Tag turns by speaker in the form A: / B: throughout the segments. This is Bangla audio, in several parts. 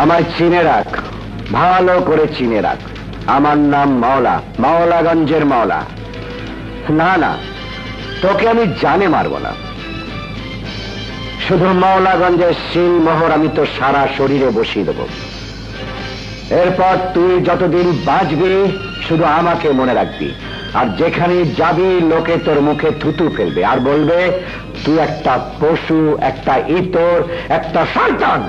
A: আমায় চিনে রাখ, ভালো করে চিনে রাখ। আমার নাম মাওলা, মাওলাগঞ্জের মাওলা। না না, তোকে আমি জানে মারব না। শুধু মাওলাগঞ্জের শিল মোহর আমি তো সারা শরীরে বসিয়ে দেব। এরপর তুই যতদিন বাঁচবি শুধু আমাকে মনে রাখবি, আর যেখানে যাবি লোকে তোর মুখে থুতু ফেলবে আর বলবে তুই একটা পশু, একটা ইতর, একটা শয়তান।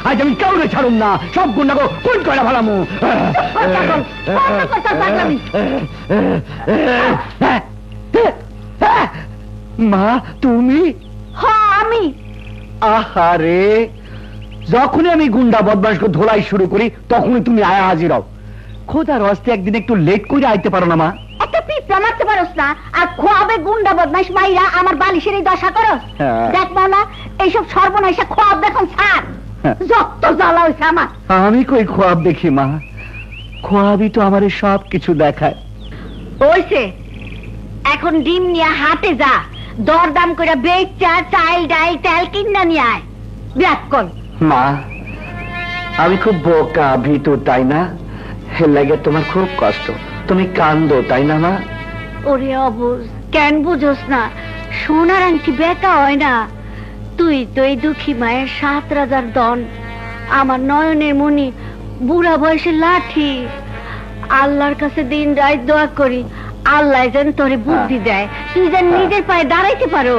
A: আজ আমি কাউরে ছাড়ুম না, সব গুন্ডাকে কোন করে ফেলামু। মা তুমি?
B: হ্যাঁ আমি।
A: আহারে, যখনই আমি গুন্ডা বদমাশকে ধোলাই শুরু করি তখনই তুমি আয়া হাজির হও। খোদার হস্তে একদিন একটু লেট করে আইতে পারো না মা?
B: একটা পিঁপড়া মারতে পারোস না, আর খোয়াবে গুন্ডা বদমাশ মাইরা আমার বালিশের এই দশা করস? দেখ মাওলা, এইসব সর্বনাশা খোয়াব দেখুন স্যার, যত জ্বালা হয়েছে আমার।
A: আমি কই খোয়াব দেখি মা? খোয়াবই তো আমার সব কিছু দেখায়।
B: ওইছে, এখন ডিম নিয়ে হাটে যা, দরদাম করে বেচা চাল ডাল তেল কিনা নিয়ে আয়। ব্যাক কর।
A: মা, আমি খুব বোকা ভীতু, তাই না? লাগে তোমার খুব কষ্ট, তুমি কান্দো, তাই না মা?
B: ওরে অবুঝ, কেন বুঝোস না? সোনার আংটি বেকা হয় না। তুই তো এই দুঃখী মায়ের 7 রাজার দন, আমার নয়নের মণি, বুড়া বয়সের লাঠি। আল্লাহর কাছে দিন রাত দোয়া করি, আল্লাহ যেন তোরে বুদ্ধি দেয়, তুই যেন নিজের পায়ে দাঁড়াইতে পারো।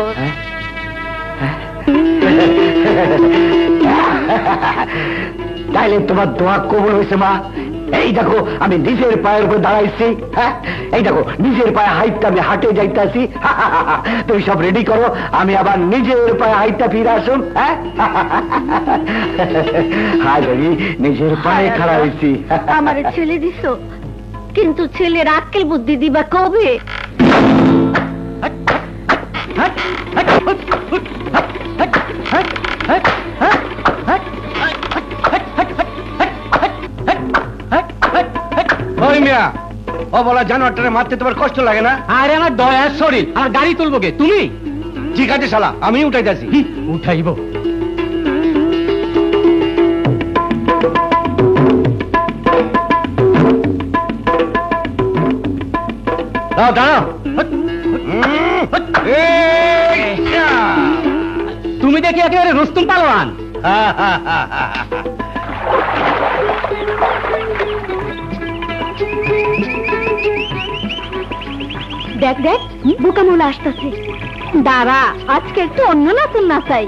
A: তাইলে তোমার দোয়া কবুল হয়েছে মা। এই দেখো আমি নিজের পায়ের উপর দাঁড়াইছি। হ্যাঁ, এই দেখো নিজের পায়ে হাইটটা আমি হাটে যাইতাছি। তুমি সব রেডি করো, আমি আবার নিজের পায়ে হাইটটা ফিরে আসুন। হ্যাঁ, হাই বাড়ি নিজের পায়ে খাড়া হয়েছি।
B: আমার ছেলে দিস, কিন্তু ছেলের আক্কেল বুদ্ধি দিবা কবে?
A: বলা জানোয়ারটারে মারতে তোমার কষ্ট লাগে না?
C: আরে আমার দয়ার শরীর, আর গাড়ি তুলবো কে? তুমি?
A: ঠিক আছে শালা, আমি উঠাইতেছি।
C: উঠাইব?
A: দাও দাও।
C: তুমি দেখি একেবারে রুস্তুম পালোয়ান।
B: দেখ দেখ, বোকামোলা আসতেছে। দাঁড়া, আজকে একটু অন্য নাচন নাচাই।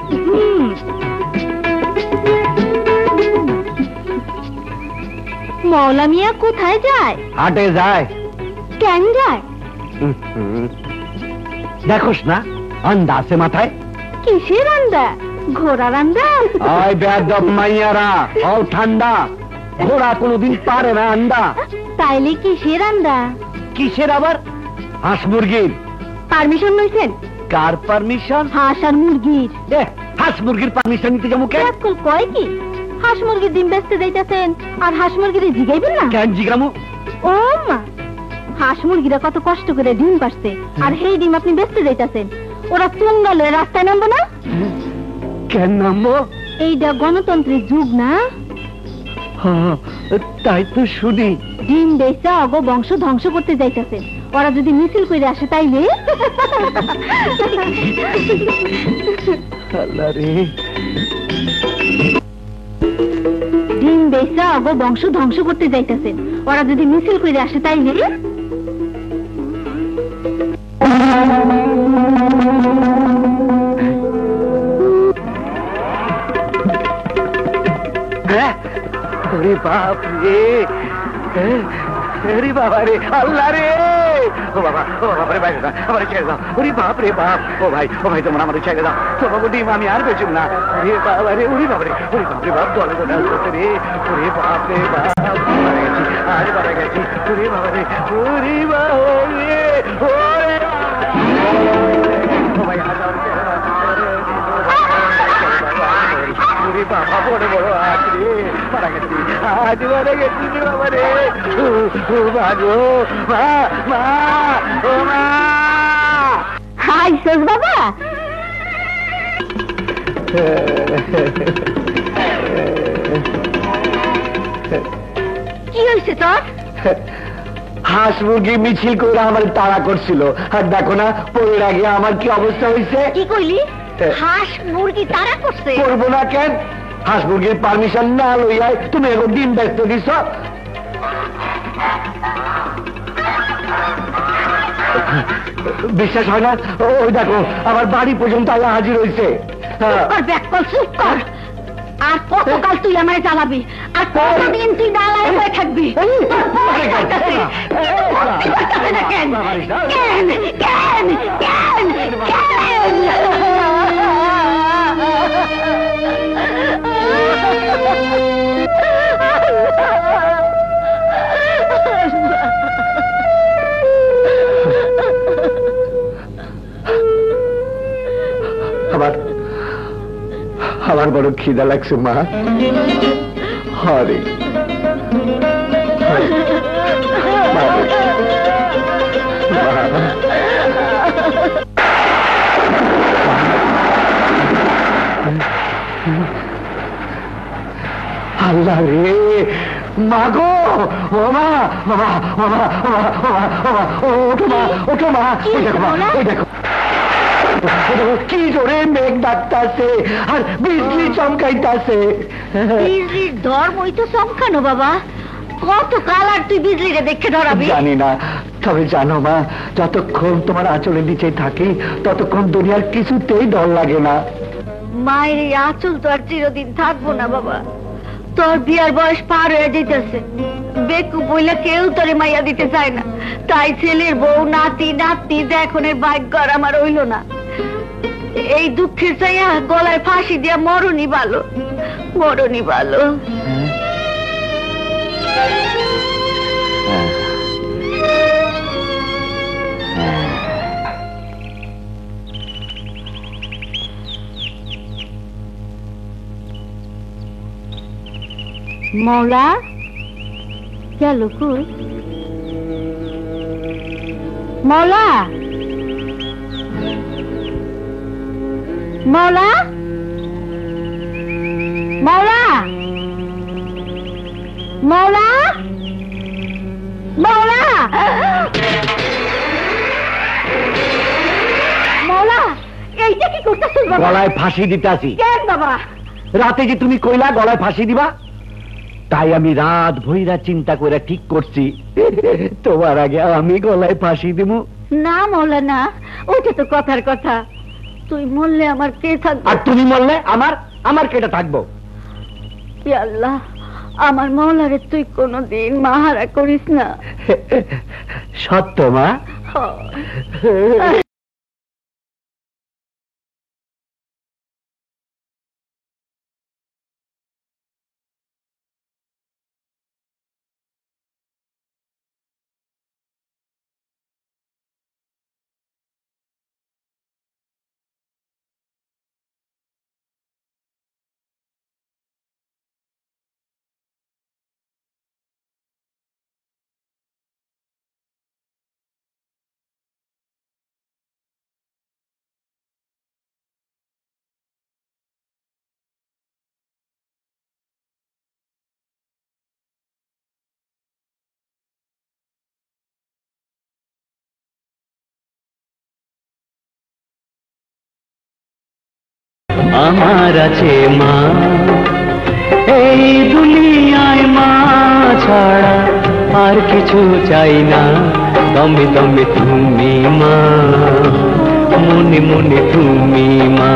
B: মৌলা মিয়া কোথায় যায়?
A: হাটে যায়।
B: কেন যায়?
A: দেখোস না আন্দা আছে মাথায়।
B: কিসের আন্দা? ঘোড়ার আন্দা?
A: আয় বেয়াদব মাইয়ারা, ও ঠান্ডা। ঘোড়া কোনোদিন পারে না আন্দা।
B: তাইলে কিসের আন্দা?
A: কিসের আবার? হাঁস মুরগির।
B: পারমিশন লইছেন?
A: কার পারমিশন?
B: হাঁস আর মুরগির।
A: হাঁস মুরগির পারমিশন নিতে যাবো কেন?
B: কয় কি হাঁস মুরগির ডিম বেচতে যাইতেছেন, আর হাঁস মুরগির জিগাইবেন না?
A: কেন জিগামু?
B: ও মা, হাঁস মুরগিরা কত কষ্ট করে ডিম পারছে, আর সেই ডিম আপনি বেচতে যাইতেছেন। ওরা চুঙ্গালে রাস্তায় নামবো না?
A: কেন নামবো?
B: এইটা গণতন্ত্রের যুগ না?
A: তাই তো শুনি।
B: ডিম বেচা অগ বংশ ধ্বংস করতে যাইতেছেন। ওরা যদি মিছিল করে আসে তাইলে?
A: আল্লাহ রে।
B: আমাগো বংশ ধ্বংস করতে যাইতেছেন। ওরা যদি মিছিল করে আসে তাইলে
A: ওরে বাপ রে, রে বাবা রে, আল্লাহ রে, ও বাবা রে, ভাই আমার ছেড়ে দাও, ওরে বাপ রে বাপ, ও ভাই তোমরা আমার ছেড়ে দাও, তোমাকে ডিম আমি আর বেচুম না, রে বাবা রে, ওরে বাপ রে, ওরে বাপ রে বাপ, দলে দলে আসতে রে, ওরে বাপ রে বাপ, মারা গেছি, আজ মারা গেছি, ওরে বাবা রে, ওরে বাবা রে, ওরে ভাই হাজার ওরে বাবা, বড় বড় আজ রে, মারা গেছি, আজ মারা গেছি রে বাবা রে, ও বাগো, মা মা, ও মা।
B: হাই সোজ বাবা, কি হয়েছে তোর?
A: হাঁস মুরগি মিছিল করে আমার তাড়া করছিল, আর দেখো না পরের আগে আমার কি অবস্থা হয়েছে।
B: কি কইলি? হাঁস মুরগি তারা করছে?
A: করবো না কেন? হাঁস মুরগির পারমিশন না লইয়াই তুমি এখন দিন ব্যস্ত দিছ। বিশ্বাস হয় না? ওই দেখো আমার বাড়ি পর্যন্ত আল্লাহ হাজির হয়েছে।
B: আর কতকাল তুই আমায় জ্বালাবি, আর কতদিন তুই ডালায় হয়ে থাকবি?
A: আমার বড় খিদা লাগছে মা। হরে আল্লাহ রে, মা গো, ও মা, বাবা, বাবা, ওঠো মা, ওঠো মা, ওই দেখো মা, ওই দেখো কি জোরে মেঘ ডাকতাছে আর বিজলি চমকাইতাছে।
B: বিজলির ধর্ম ওই তো চমকানো বাবা, কত কাল আর তুই বিজলিরে দেখে ধরাবি?
A: জানি না, তবে জানো মা, যতক্ষণ তোমার আঁচলের নিচে থাকি ততক্ষণ দুনিয়ার কিছুতেই ডর লাগে না।
B: মায়ের এই আঁচল তো আর চিরদিন থাকবো না বাবা, তোর বিয়ার বয়স পার হয়ে যেতেছে, বেকু বইলা কেউ তোরে মাইয়া দিতে চায় না, তাই ছেলের বউ নাতি নাতনি দেখনের ভাগ্য আর আমার হইল না। এই দুঃখের চাইয়া গলায় ফাঁসি দিয়া মরণই ভালো, মরণই ভালো। মৌলা গেল কই? মৌলা, মৌলা, মৌলা, মৌলা, মৌলা, মৌলা, এইটা কি করতেছিস বাবা?
A: গলায় ফাঁসি দিতাছি।
B: কেন বাবা?
A: রাতে যে তুমি কইলা গলায় ফাঁসি দিবা, তাই আমি রাত ভইরা চিন্তা করে ঠিক করছি তোমার আগে আমি গলায় ফাঁসি দিব।
B: না মৌলা না, ওইটা তো কথার কথা, তুই মরলে আমার কে থাকবে?
A: আর তুমি মরলে আমার আমার কেটা থাকবো?
B: ইয়া আল্লাহ, আমার মৌলারে তুই কোনদিন মাহারা করিস না।
A: সত্য মা।
C: আমার আছে মা,
D: এই দুনিয়ায় মা ছাড়া আর কিছু চাই না, দমে দমে তুমি মা, মনে মনে তুমি মা।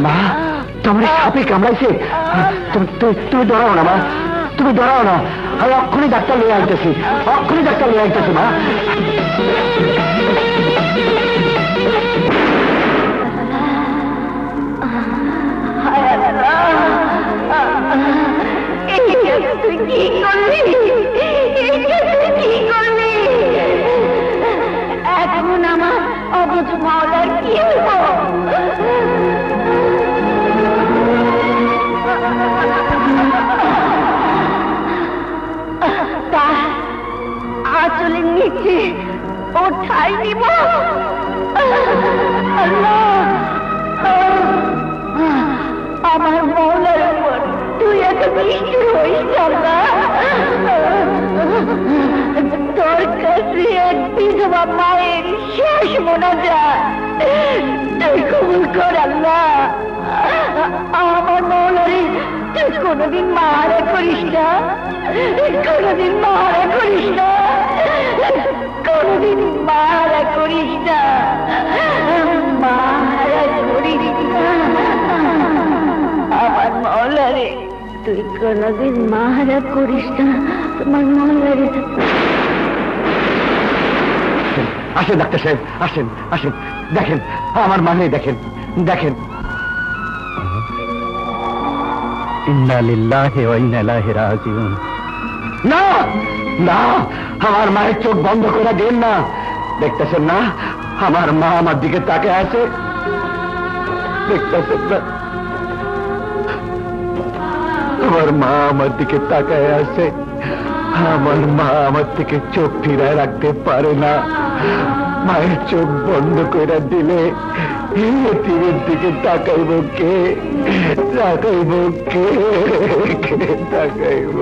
A: মা, তোমার সাপে কামড়াইছে? তুমি ডরাও না মা, তুমি ডরাও না। আমি অক্ষুনি ডাক্তার নিয়ে আইতেছি, অক্ষুনি ডাক্তার নিয়ে আইতেছি মা।
B: তুই কি করলি? কি করলি? এখন আমার অবুঝ মাওলার কি হলো? আঁচলের নিচে ওঠাই নিব। আমার মৌলার উপর তুই এত নিষ্ঠুর হইস না। তোর কাছে এক বিধবা মায়ের শেষ মোনাজাত তুই কবুল কর আল্লাহ। আমার মৌলারে তুই কোনোদিন মারা করিস না, কোনোদিন মারা করিস না, কোনোদিন মারা করিস না, মারা করিস না। আমার মৌলারে তুই কোনোদিন মারা করিস না, তোমার মৌলারে।
A: আসেন ডাক্তার সাহেব, আসেন আসেন, দেখেন আমার মানে, দেখেন দেখেন।
D: ইন্না লিল্লাহি ওয়া ইন্না ইলাইহি রাজিউন।
A: না না, আমার মায়ের চোখ বন্ধ করে দেন না। দেখতেছেন না আমার মা আমার দিকে তাকিয়ে আছে? দেখতেছেন না? আমার মা আমার দিকে তাকায় আছে, আমার মা আমার থেকে চোখ ফিরায় রাখতে পারে না। মায়ের চোখ বন্ধ করে দিলে তীরের দিকে তাকাইব কে? তাকাইব কে? তাকাইব?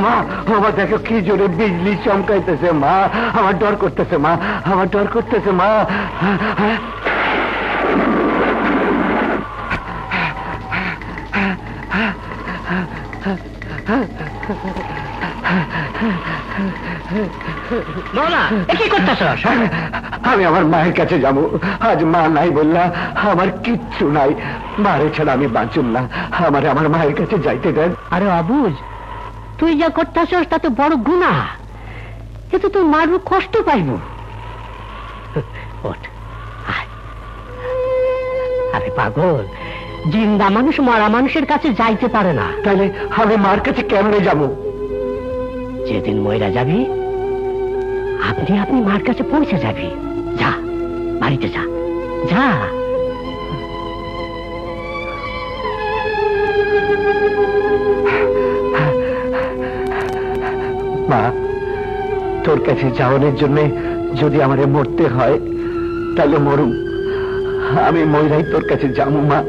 A: মা, মা দেখো কি জোরে বিজলি চমকাইতেছে। মা, আমার ডর করতেছে। মা, আমার ডর করতেছে। মা,
C: কি করতেছ?
A: আমি আমার মায়ের কাছে যাবো। আজ মা নাই বললা, আমার কিচ্ছু নাই। মারে ছাড়া আমি বাঁচুম না। আমার মায়ের কাছে যাইতে দেন।
B: আরে অবুজ, তুই যা করতেছস তা তো বড় গুনাহ। কিন্তু তুই মারবো, কষ্ট পাইব। আরে পাগল, জিন্দা মানুষ মারা মানুষের কাছে যাইতে পারে না।
A: তাহলে আমি মার কাছে কেমনে যাবো?
B: যেদিন মইরা যাবি আপনি আপনি মার কাছে পৌঁছে যাবি। যা, বাড়িতে যা, যা।
A: মা, তোর কাছে যাওয়ানোর জন্য যদি আমারে মরতে হয় তাহলে মরুম। আমি মইরাই তোর কাছে যাবো। মা,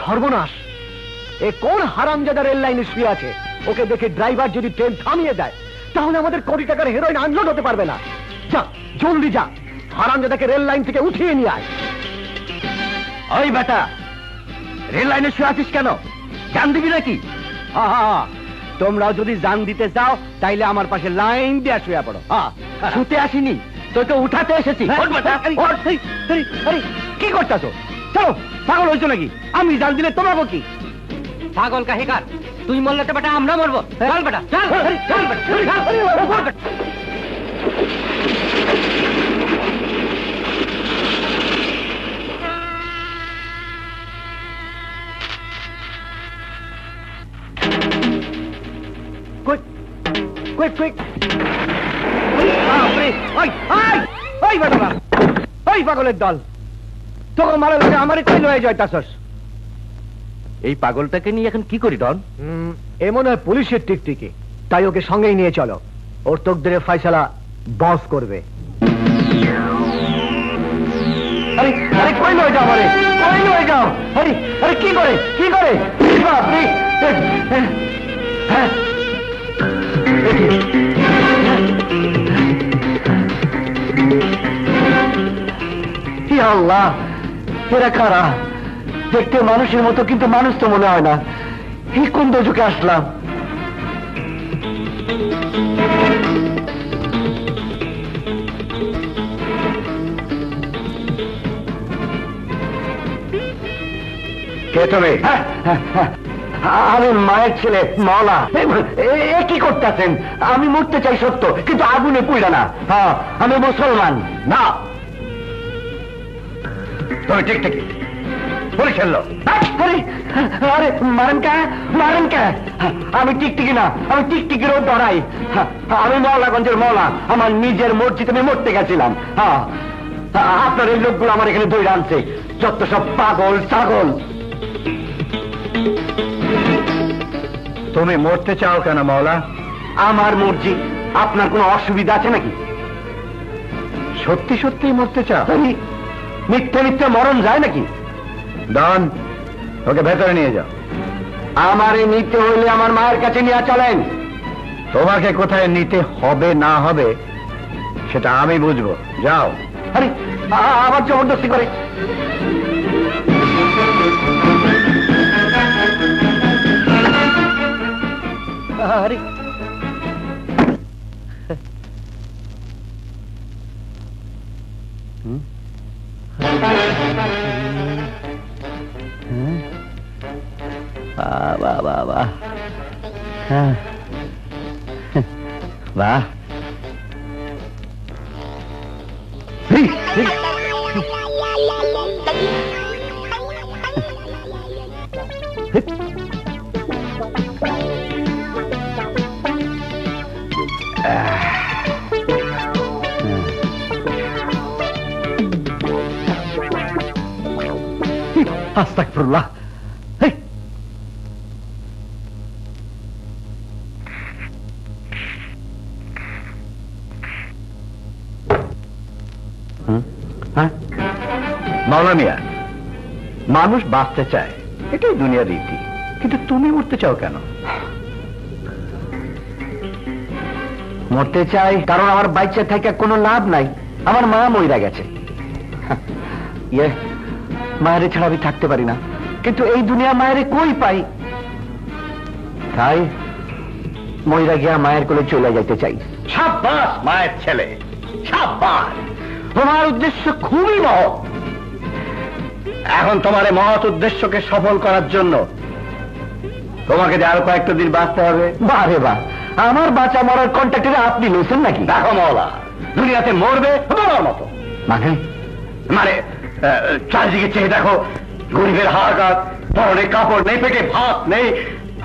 C: সর্বনাশ! এ কোন হারামজাদা রেল লাইনে শুয়ে আছে? ওকে দেখে ড্রাইভার যদি ট্রেন থামিয়ে দেয় তাহলে আমাদের কোটি টাকার হেরোইন আনলোড হতে পারবে না। যা, জলদি যা, হারামজাদাকে রেল লাইন থেকে উঠিয়ে নিয়ে আয়।
A: ওই বেটা, রেল লাইনে শুয়ে আছিস কেন? জান দিবি নাকি?
C: তোমরাও যদি জান দিতে চাও তাইলে আমার পাশে লাইন দিয়ে শুয়ে পড়ো।
A: শুতে আসিনি, তোকে উঠাতে এসেছি।
C: কি করতেছো? চলো, পাগল হয়েছো নাকি? আমি জান দিলে তোমাকে কি? পাগল কাহিকার, তুই মরলে তো বেটা আমরা মরবো। চল বেটা, চল, চল বেটা। Quick, quick! ওই পাগলের দল, তোকে মারা লাগে আমার কই লয়ে যাইতাছস?
A: এই পাগলটাকে নিয়ে এখন কি করি ডন?
C: এমন হয় পুলিশের টিকটিকি, তাই ওকে সঙ্গেই নিয়ে চলো। ওর তোকদের ফাইসালা বস করবে।
A: আরে আরে কই লয়ে যাও? আরে কই লয়ে যাও? আরে আরে কি করে? কি করে? আপনি হ্যাঁ, আল্লাহ, এরা কারা? দেখতে মানুষের মতো, কিন্তু মানুষ তো মনে হয় না। এই কোন দোজকে আসলাম? কে তুমি? আমি মায়ের ছেলে মওলা। এ কি করতেছেন? আমি মরতে চাই সত্য, কিন্তু আগুনে পুইরা না। আমি মুসলমান না। তুমি ঠিক ঠিক পুলিশের লোক। আরে মারেন কে? মারেন কে? আমি টিকটিকি না, আমি টিকটিকিরও ডরাই। আমি মওলাগঞ্জের মওলা। আমার নিজের মসজিদে আমি মরতে গেছিলাম। আপনার এই লোকগুলো আমার এখানে ধরে আনছে, যত সব পাগল ছাগল। তুমি মরতে চাও কেন মওলা? আমার মর্জি। আপনার কোনো অসুবিধা আছে নাকি? সত্যি সত্যি মরতে চাও? মিথ্যে মিথ্যে মরণ যায় নাকি? ডন, ওকে ভেতরে নিয়ে যাও। আমারে নিতে হইলে আমার মায়ের কাছে নিয়ে চলেন। তোমাকে কোথায় নিতে হবে না হবে সেটা আমি বুঝবো। যাও। আরে আবার জবরদস্তি করে।
C: আরে
A: বাহ বাহ বাহ, হ্যাঁ বাহ।
C: আস্তাগফিরুল্লাহ।
A: মাওলা মিয়া, মানুষ বাঁচতে চায়, এটাই দুনিয়ার রীতি, কিন্তু তুমি মরতে চাও কেন? মরতে চাই কারণ আমার বাইচে থেকে কোনো লাভ নাই। আমার মা মইরা গেছে। ইয়ে, মায়েরে ছাড়া আমি থাকতে পারি না, কিন্তু এই দুনিয়া মায়েরে কই পাই, তাই মইরা গিয়া মায়ের কোলে চলে যাইতে চাই। সাব্বাস মায়ের ছেলে, সাব্বাস। তোমার উদ্দেশ্য খুবই মহৎ। এখন তোমার এই মহৎ উদ্দেশ্যকে সফল করার জন্য তোমাকে যে আরো কয়েকটা দিন বাঁচতে হবে। বারে বাহ, আমার বাঁচা মরার কন্ট্রাক্টরে আপনি লইছেন নাকি? দেখো মাওলা, দুনিয়াতে মরবে মরার মতো। মানে মানে চারিদিকে চেয়ে দেখো, গরিবের হাহাকার, পরনে কাপড় নেই, পেটে ভাত নেই,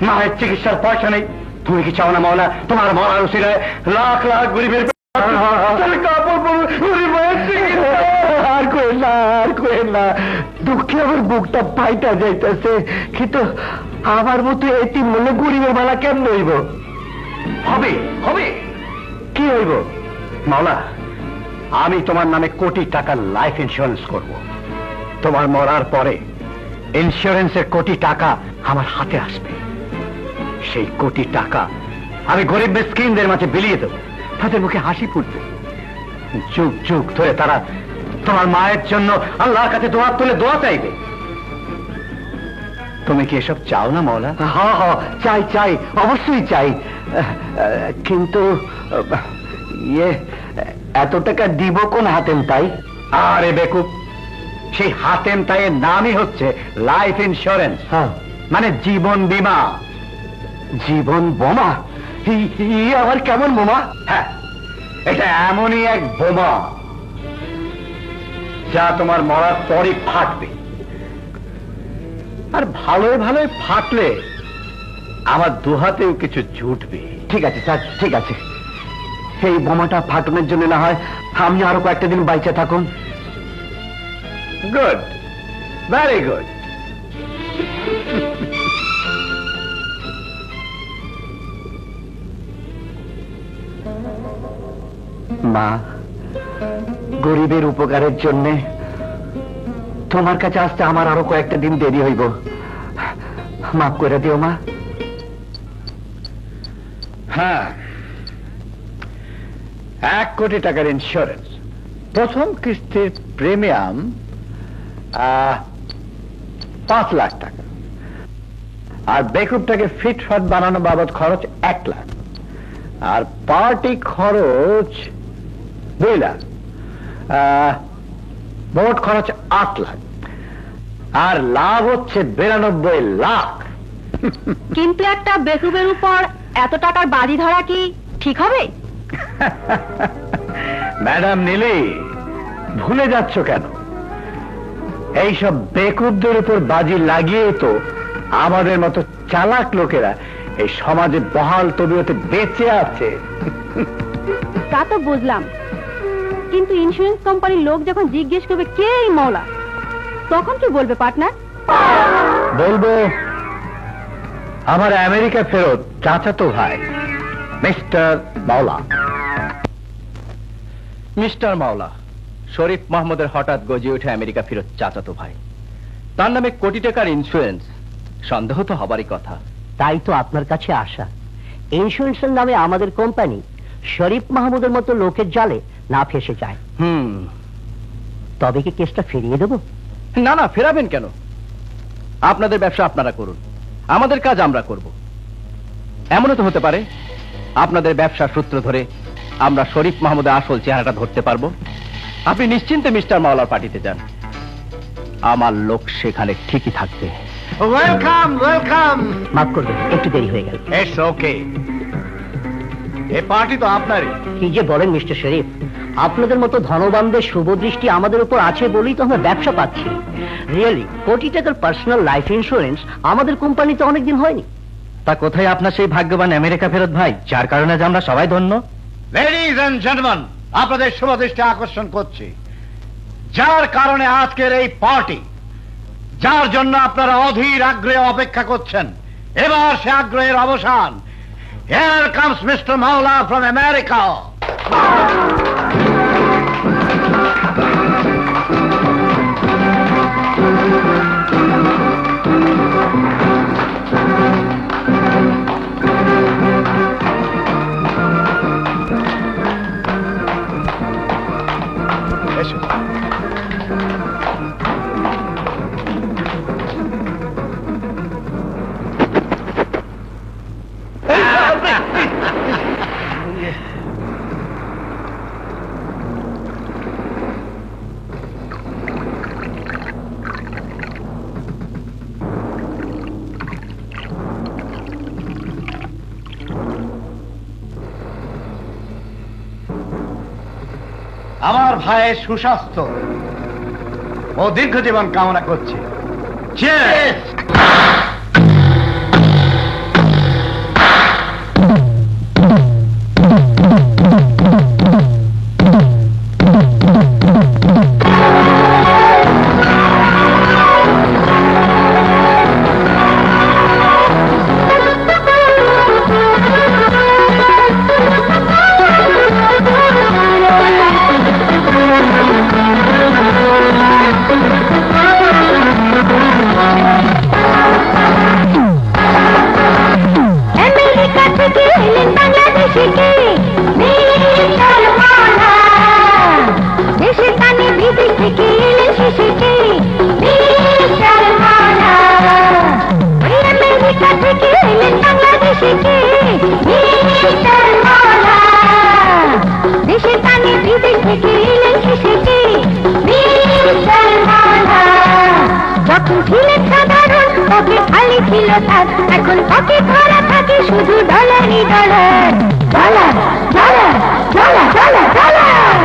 A: মায়ের চিকিৎসার পয়সা নেই। তুমি কি চাও না মাওলা তোমার মরার উসিলায় লাখ লাখ গরিবের আর কই না, আর কই না, দুঃখে আমার বুকটা পাইটা যাইতেছে। কিন্তু আমার মতো এটি মনে গরিবের বেলা কেমন হইব? হবে হবে, কি হইব? মাওলা, আমি তোমার নামে কোটি টাকার লাইফ ইন্স্যুরেন্স করব। তোমার মরার পরে ইন্স্যুরেন্সের কোটি টাকা আমার হাতে আসবে। সেই কোটি টাকা আমি গরিব মিসকিনদের মাঝে বিলিয়ে দেব। তাদের মুখে হাসি ফুটবে। যুগ যুগ ধরে তারা তোমার মায়ের জন্য আল্লাহর কাছে দোয়া তুলে দোয়া চাইবে। তুমি কি এসব চাও না মাওলা? হ্যাঁ হ্যাঁ, চাই চাই, অবশ্যই চাই। কিন্তু ইয়ে, এত টাকা দিব কোন হাতেম তাই? আরে বেকুব, সেই হাতেম তাইয়ের নামই হচ্ছে লাইফ ইন্স্যুরেন্স, মানে জীবন বীমা। জীবন বোমা? আবার কেমন বোমা? হ্যাঁ, এটা এমনই এক বোমা যা তোমার মরার পরই ফাটবে। আর ভালোই ভালোই ফাটলে আমার দুহাতেও কিছু জুটবে। ঠিক আছে স্যার, ঠিক আছে। এই বোমাটা ফাটানোর জন্য না হয় আমি আরো কয়েকটা দিন বাইচে থাকুন। Good, very good. মা, গরিবের উপকারের জন্য তোমার কাছে আসতে আমার আরো কয়েকটা দিন দেরি হইব। মাফ করে দিও মা। হ্যাঁ, 1 কোটি টাকার ইন্স্যুরেন্স, প্রথম কিস্তির প্রিমিয়াম 5 লাখ টাকা, আর বেকুবটাকে ফিটফাট বানানো বাবদ খরচ 1 লাখ, আর পার্টি খরচ 2 লাখ, মোট খরচ 8 লাখ, আর লাভ হচ্ছে 92 লাখ।
B: কিন্তু একটা বেকুবের উপর এত টাকার বাজি ধরা কি ঠিক হবে?
A: ম্যাডাম নীলি, ভুলে যাচ্ছ কেন? এইসব বেকুবদের উপর বাজি লাগিয়ে তো আমাদের মতো চালাক লোকেরা এই সমাজে বহাল তবিয়তে বেঁচে আছে।
B: তা তো বুঝলাম, কিন্তু ইন্স্যুরেন্স কোম্পানির লোক যখন জিজ্ঞেস করবে কে এই মাওলা, তখন কি বলবে পার্টনার?
A: বলবো আমার আমেরিকা ফেরত চাচাতো ভাই মিস্টার মাওলা।
D: মিস্টার মাওলা, শরীফ মাহমুদের হঠাৎ গজিয়ে উঠে আমেরিকা ফেরত চাচাতো ভাই। তার নামে কোটি টাকার ইন্স্যুরেন্স, সন্দেহ তো হবারই কথা।
E: তাই তো আপনার কাছে আসা। ইন্স্যুরেন্সের নামে আমাদের কোম্পানি শরীফ মাহমুদের মতো লোকের জালে না ফেসে যায়। তবে কি কেসটা ফিরিয়ে দেব?
D: না না, ফেরাবেন কেন? আপনাদের ব্যবসা আপনারা করুন, আমাদের কাজ আমরা করব। এমনও তো হতে পারে আপনাদের ব্যবসার সূত্র ধরে আমরা শরীফ মাহমুদের আসল চেহারাটা ধরতে পারবো। আপনি নিশ্চিন্তে মিস্টার মাওলার পার্টিতে যান, আমার লোক সেখানে ঠিকই থাকবে।
C: Welcome welcome.
E: মাফ করবেন, একটু দেরি হয়ে গেল।
C: It's okay. এই পার্টি তো আপনারই।
E: কি যে বলেন মিস্টার শরীফ, আপনাদের মতো ধনবানদের শুভদৃষ্টি আমাদের উপর আছে বলেই তো আমরা ব্যবসা পাচ্ছি। রিয়েলি কোটি টাকার পার্সোনাল লাইফ ইন্স্যুরেন্স আমাদের কোম্পানিতে অনেকদিন হয়নি।
D: তা কোথায় আপনার সেই ভাগ্যবান আমেরিকা ফেরত ভাই, যার কারণে যে আমরা সবাই ধন্য?
C: লেডিজ এন্ড জেন্টলম্যান, আপনাদের শুভদৃষ্টি আকর্ষণ করছি, যার কারণে আজকের এই পার্টি, যার জন্য আপনারা অধীর আগ্রহে অপেক্ষা করছেন, এবার সে আগ্রহের অবসান। Here comes Mr. Mawla from America. আমার ভাইয়ের সুস্বাস্থ্য ও দীর্ঘ জীবন কামনা করছি। Cheers!
B: এখন পকে ধরা থাকে শুধু ডলারই dollar, dollar dollar dollar dollar dollar.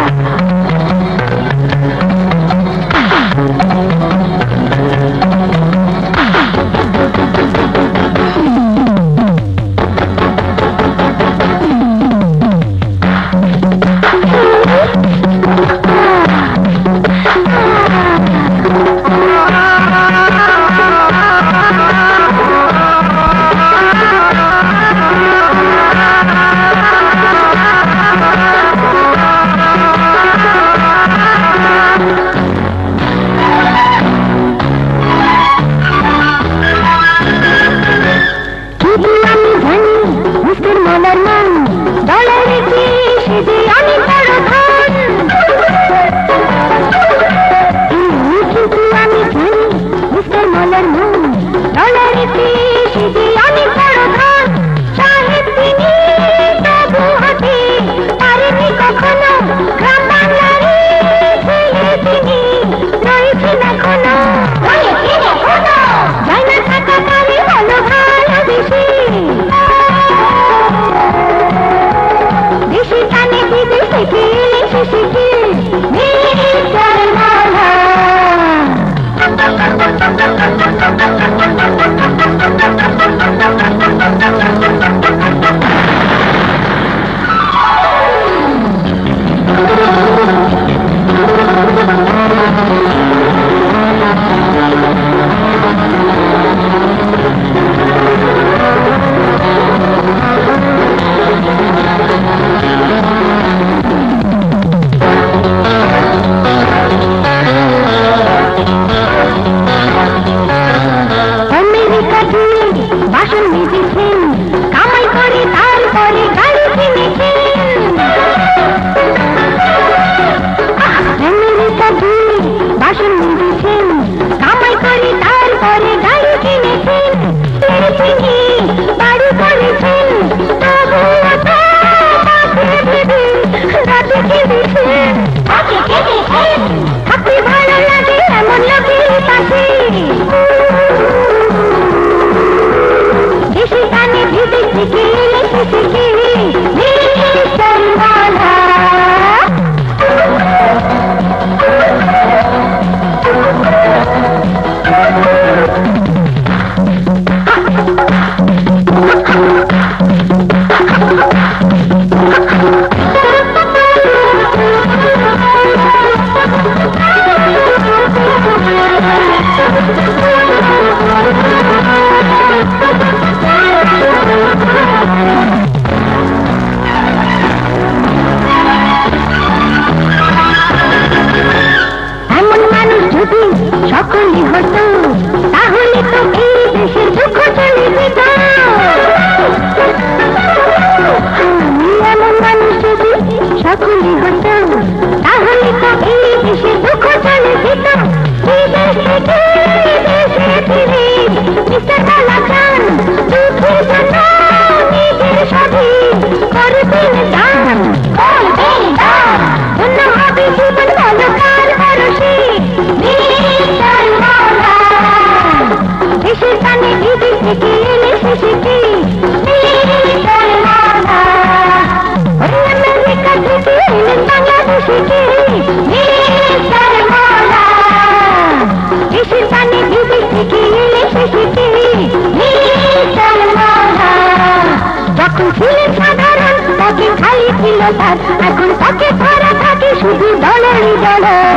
B: তার, এখন তাকে ধরা থাকে শুধু ডলারই dollar,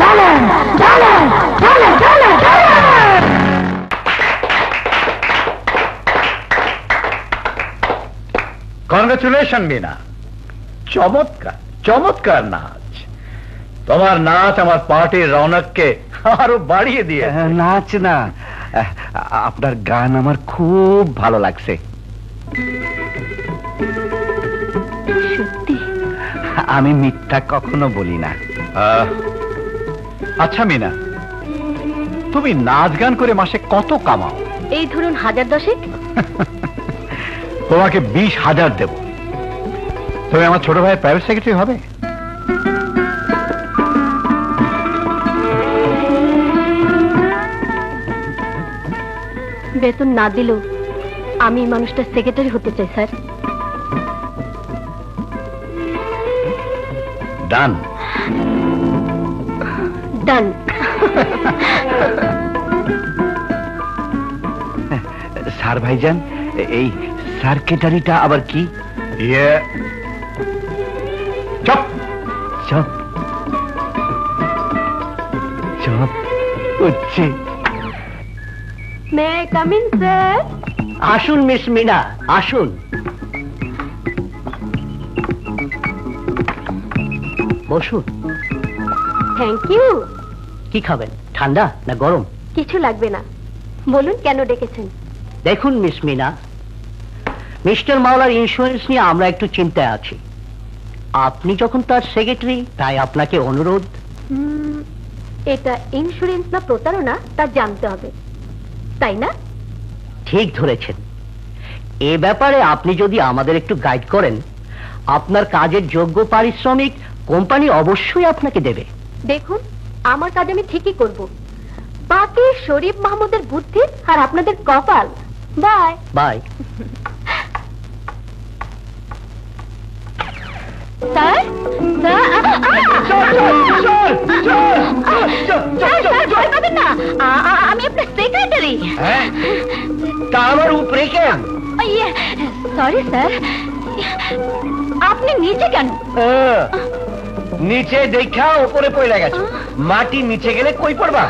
B: dollar dollar dollar dollar dollar.
A: Congratulations Meena, চমৎকার চমৎকার নাচ। তোমার নাচ আমার পার্টির রৌনককে আরো বাড়িয়ে দিয়ে।
C: নাচ না, আপনার গান আমার খুব ভালো লাগছে।
B: সত্যি?
C: আমি মিথ্যা কখনো বলি না।
A: আচ্ছা মিনা, তুমি নাচ গান করে মাসে কত কামাও?
B: এই ধরুন 1000
A: তোমাকে 20,000 দেব। তুমি আমার ছোট ভাইয়ের প্রাইভেট সেক্রেটারি হবে।
B: বেতন না দিলেও আমি মানুষটা সেক্রেটারি হতে চাই স্যার।
A: ডান
B: ডান।
C: স্যার ভাইজান, এই সেক্রেটারিটা আবার কি?
A: ইয়ে চপ
C: চপ চপ হচ্ছে।
B: May I come in sir?
E: আসুন মিস মিনা, আসুন। বসুন।
B: Thank you.
E: কি খাবেন, ঠান্ডা না গরম?
B: কিছু লাগবে না, বলুন কেন ডেকেছেন?
E: দেখুন মিস মিনা, মিস্টার মাওলার ইন্স্যুরেন্স নিয়ে আমরা একটু চিন্তায় আছি। আপনি যখন তার সেক্রেটারি, তাই আপনাকে অনুরোধ।
B: এটা ইন্স্যুরেন্স না প্রতারণা তা জানতে হবে, তাই না?
E: ঠিক ধরেছেন। এ ব্যাপারে আপনি যদি আমাদের একটু গাইড করেন, আপনার কাজের যোগ্য পারিশ্রমিক কোম্পানি অবশ্যই আপনাকে দেবে।
B: দেখুন, আমার কাজ আমি ঠিকই করব, বাকি শরীফ মাহমুদের বুদ্ধি আর আপনাদের কপাল। Bye
E: bye.
B: স্যার, আমি আপনার সেক্রেটারি।
C: তা আমার উপরে কেন?
B: সরি স্যার, আপনি নিচে কেন?
C: নিচে দেখা উপরে পড়ে গেছে, মাটি নিচে গেলে কই পড়বা?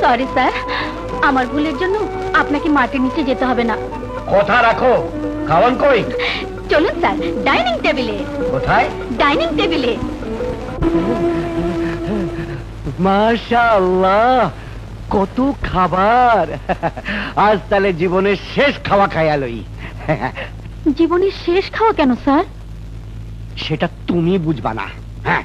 B: সরি স্যার, আমার ভুলের জন্য আপনাকে মাটির নিচে যেতে হবে না।
C: কথা রাখো। খাওয়ান কই?
B: চলুন স্যার, ডাইনিং টেবিলে।
C: কোথায়?
B: ডাইনিং টেবিলে।
C: মাশাআল্লাহ, কত খাবার! আজ তাহলে জীবনের শেষ খাওয়া খাইয়ালই।
B: জীবনের শেষ খাওয়া কেন স্যার?
C: সেটা তুমি বুঝবা না। হ্যাঁ,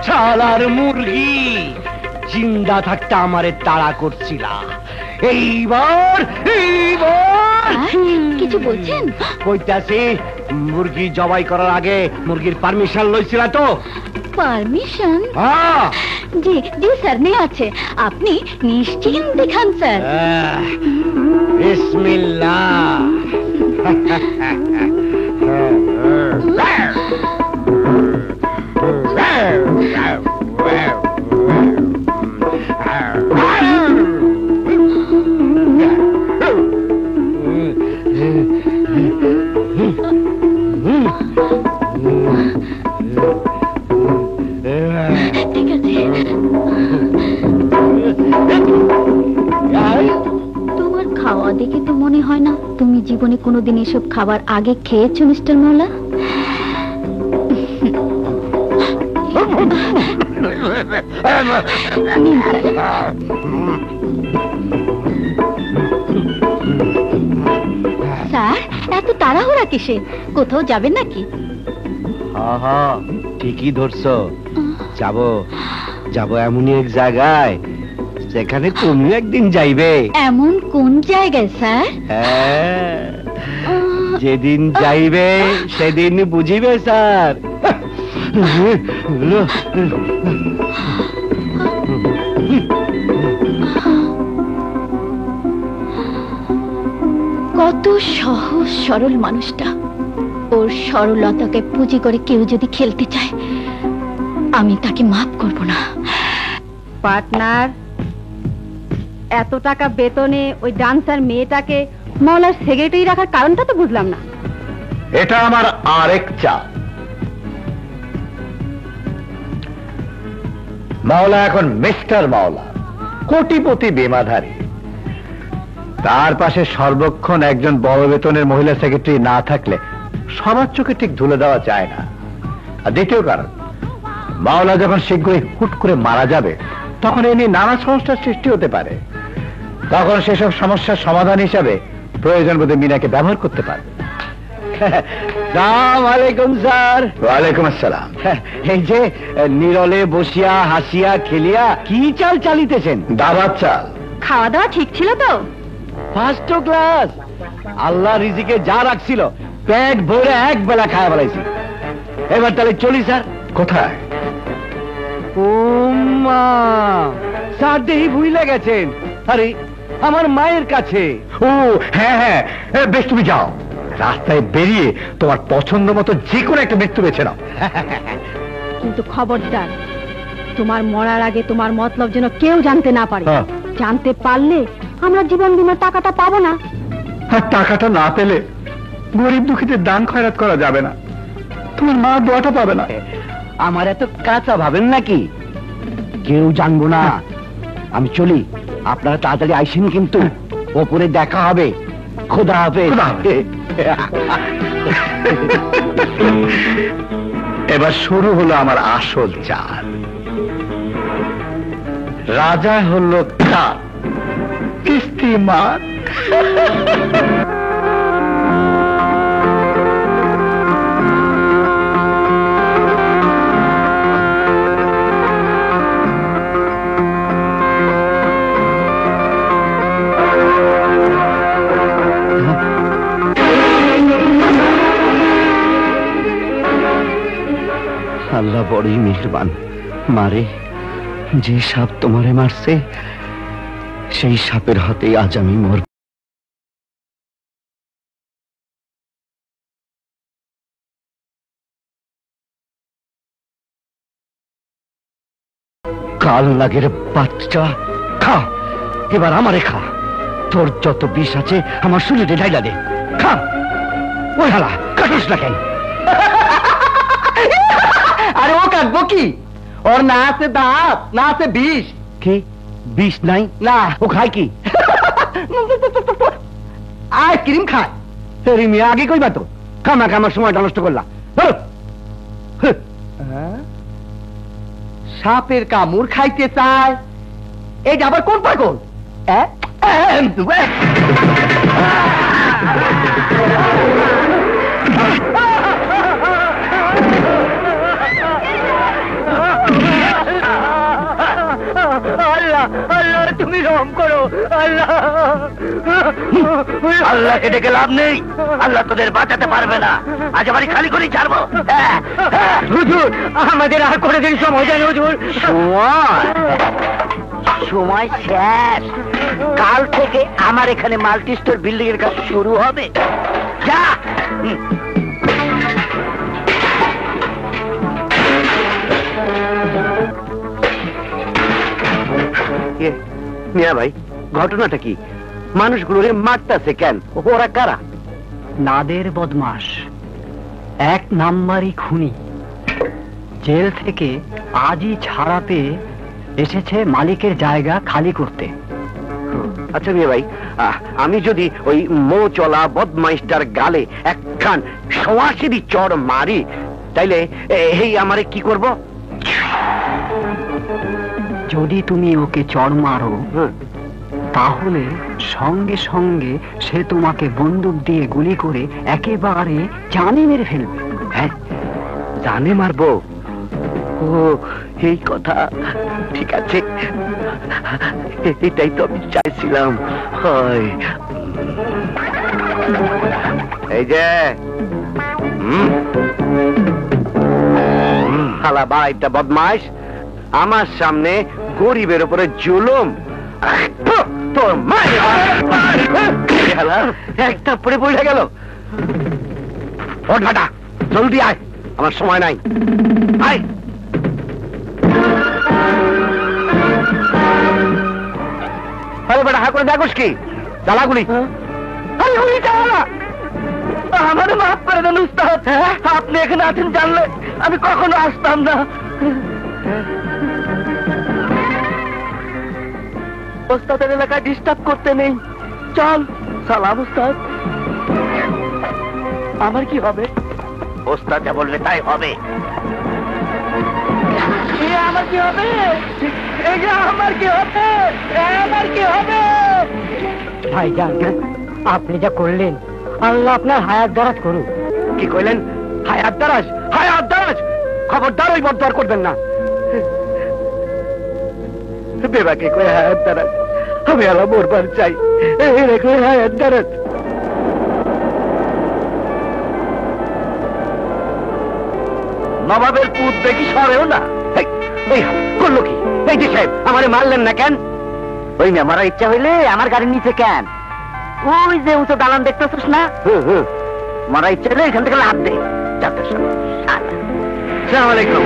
C: শালার মুরগি, জিন্দা থাকতে আমারে তাড়া করছিলা। এইবার
B: কিছু বলছেন?
C: কইতাছি, মুরগি জবাই করার আগে মুরগির পারমিশন লইছিল তো?
B: পারমিশন?
C: হ্যাঁ।
B: জি জি স্যার, নেওয়া আছে। আপনি নিশ্চিন্তে খান স্যার।
C: বিসমিল্লাহ।
B: ঠিক আছে। তোমার খাওয়া দেখে তো মনে হয় না তুমি জীবনে কোনোদিন এসব খাবার আগে খেয়েছো মিস্টার মাওলা। স্যার, এত তাড়াহুড়া কিসে? কোথাও যাবেন নাকি?
C: হ্যাঁ, ঠিকই ধরছো। যাবো যাবো এমনই এক জায়গায় যেখানে তুমি একদিন যাইবে।
B: এমন কোন জায়গায় স্যার?
C: হ্যাঁ, যেদিন যাইবে সেদিন বুঝিবে স্যার।
B: কত সহজ সরল মানুষটা, ওর সরলতাকে পুঁজি করে কেউ যদি খেলতে চায়, আমি তাকে মাফ করব না।
F: পার্টনার, এত টাকা বেতনে ওই ডান্সার মেয়েটাকে
B: মাওলার সেক্রেটারি রাখার কারণটা তো বুঝলাম না।
A: এটা আমার আরেক চাল। মাওলা এখন মিস্টার মাওলা, কোটিপতি বেমাধারী। তার পাশে সর্বক্ষণ একজন বড় বেতনের মহিলা সেক্রেটারি না থাকলে সবার চোখে ঠিক ধুলে দেওয়া যায় না। আর দ্বিতীয় কারণ, মাওলা যখন শীঘ্রই হুট করে মারা যাবে তখন এ নিয়ে নানা সমস্যার সৃষ্টি হতে পারে। তখন সেসব সমস্যার সমাধান হিসাবে প্রয়োজন বোধে মিনাকে ব্যবহার করতে পারবে।
C: সালাম আলাইকুম স্যার।
A: ওয়ালাইকুম আসসালাম।
C: এই যে নীরলে বসিয়া হাসিয়া খেলিয়া কি চাল চালিতেছেন?
A: দাবাত চাল।
B: খাওয়া দাওয়া ঠিক ছিল তো?
C: First class. আল্লাহ রিজিকে যা রাখছিল পেট ভরে এক বেলা খাওয়া বেড়াইছি। এবার তাহলে চলি স্যার।
A: কোথায়?
C: ও মা, স্যার দেহি ভুলে গেছেন। আরে আমার মায়ের কাছে।
A: ও হ্যাঁ হ্যাঁ, বেশ তুমি যাও, রাস্তায় বেরিয়ে তোমার পছন্দ মতো যে কোনো একটা মৃত্যু বেছে নাও।
B: কিন্তু খবরদার, তোমার মরার আগে তোমার মতলব যেন কেউ জানতে না পারে।
A: হ্যাঁ।
B: জানতে পারলে আমরা জীবন বীমার টাকাটা পাবো না।
A: আর টাকাটা না পেলে গরিব দুঃখীদের দান খয়রাত করা যাবে না, তোমার মা দোয়াটা পাবে না।
C: আমার এত কাঁচা ভাবেন নাকি? কেউ জানবো না। আমি চলি, আপনারা তাড়াতাড়ি আইসেন কিন্তু। ওপরে দেখা হবে। খোদা হবে।
A: খোদা হাফেজ। এবার শুরু হলো আমার আসল চাল। রাজা হলো চাল, কিস্তি মার।
C: আল্লাহ বড়ই মেহেরবান। মারে, যে সাপ তোমারে মারছে সেই সাপের হাতেই আজ আমি মর। কাল লাগের বাচ্চা, খা এবার আমারে খা। তোর যত বিষ আছে আমার শরীরে ঢাইলা দে, খা। ওই হালা কাটিস না কেন? আরে ও কাটবো কি? ওর না আছে দাঁত, না আছে বিষ। কি বিষ নাই? না। ও খায় কি? আইসক্রিম খায়। মিয়া আগে কইবা তো, খামা খামার সময়টা নষ্ট করলাম। সাপের কামড় খাইতে চায়, এইটা আবার কোন পাগল? আল্লাহ আল্লাহ তুমি রহম করো। আল্লাহ আল্লাহকে ডেকে লাভ নেই, আল্লাহ তোদের বাঁচাতে পারবে না। আজ আমারই খালি করে ছাড়বো। হুজুর আমাদের আর কোনোদিন সময় যায় না হুজুর। সময় শেষ। কাল থেকে আমার এখানে মাল্টি স্টোর বিল্ডিং এর কাজ শুরু হবে। যা। মিয়া ভাই, ঘটনাটা কি? মানুষগুলোরে মারতেছে কেন? ওরা কারা? নাদের বদমাস, এক নাম্বারই খুনি। জেল থেকে আজই ছাড়া পেয়ে এসেছে মালিকের জায়গা খালি করতে। আচ্ছা মিয়া ভাই, আমি যদি ওই মো চলা বদমাইশটার গালে একখান সরাসরি চড় মারি, তাইলে এই আমারে কি করব? যদি তুমি ওকে চড় মারো তাহলে সঙ্গে সঙ্গে সে তোমাকে বন্দুক দিয়ে গুলি করে একেবারে জানে মেরে ফেলবে। হ্যাঁ, জানে মারবো? ও এই কথা, ঠিক আছে, এটাই তো আমি চাইছিলাম। এই যে শালা বাড়াইটা বদমাইশ, আমার সামনে গরিবের উপরে জুলুম। তোর একটা পড়ে পড়ে গেল। ওঠ বেটা, জলদি আয়, আমার সময় নাই। আয়। আরে বেটা, হা করে দেখোস কি? জ্বালাগুলি আরে ওই যাওয়া আমার মাফ করে দেন উস্তাদ। আপনি এখানে আছেন জানলে আমি কখনো আসতাম না। ওস্তাদের এলাকায় ডিস্টার্ব করতে নেই। চল। সালাম উস্তাদ। আমার কি হবে?
A: ওস্তাদ যা বলবে তাই হবে।
C: আমার কি হবে? আমার কি হবে? আমার কি হবে?
E: ভাইজান, আপনি যা করলেন আল্লাহ আপনার হায়াত দারাজ করুন।
C: কি কইলেন? হায়াত দারাজ? হায়াত দারাজ? খবরদার ওই বদর করবেন না। বেবাকে কই হায়াত দারাজ? আমি আল্লাহ মরবার চাই। এরে কই হায়াত দারাজ? নবাবের পুত দেখি সরেও না। এই করলো কি? এই যে সাহেব আমারে মারলেন না কেন? ওই না মারা ইচ্ছা হইলে আমার গাড়ির নিচে কেন? ওই যে উঁচু দালান দেখতেছিস না? মারা ইচ্ছা হইলে এখান থেকে লাভ দে। আসসালামু আলাইকুম।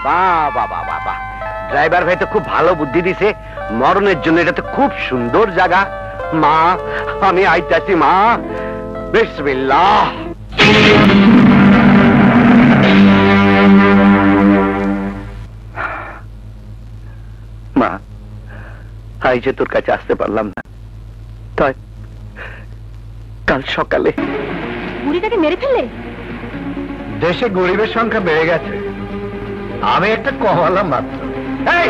C: বাহ বাহ বাহ বাহ বাহ, ড্রাইভার ভাই তো খুব ভালো বুদ্ধি দিছে। মরণের জন্য এটা তো খুব সুন্দর জায়গা। মা আমি আইতাছি মা। বিসমিল্লাহ। মা আজ যে তোর কাছে আসতে পারলাম না, তাই কাল সকালে
B: বুড়িটাকে মেরে ফেললে?
A: দেশে গরিবের সংখ্যা বেড়ে গেছে, আমি একটা কহলাম মাত্র।
C: এই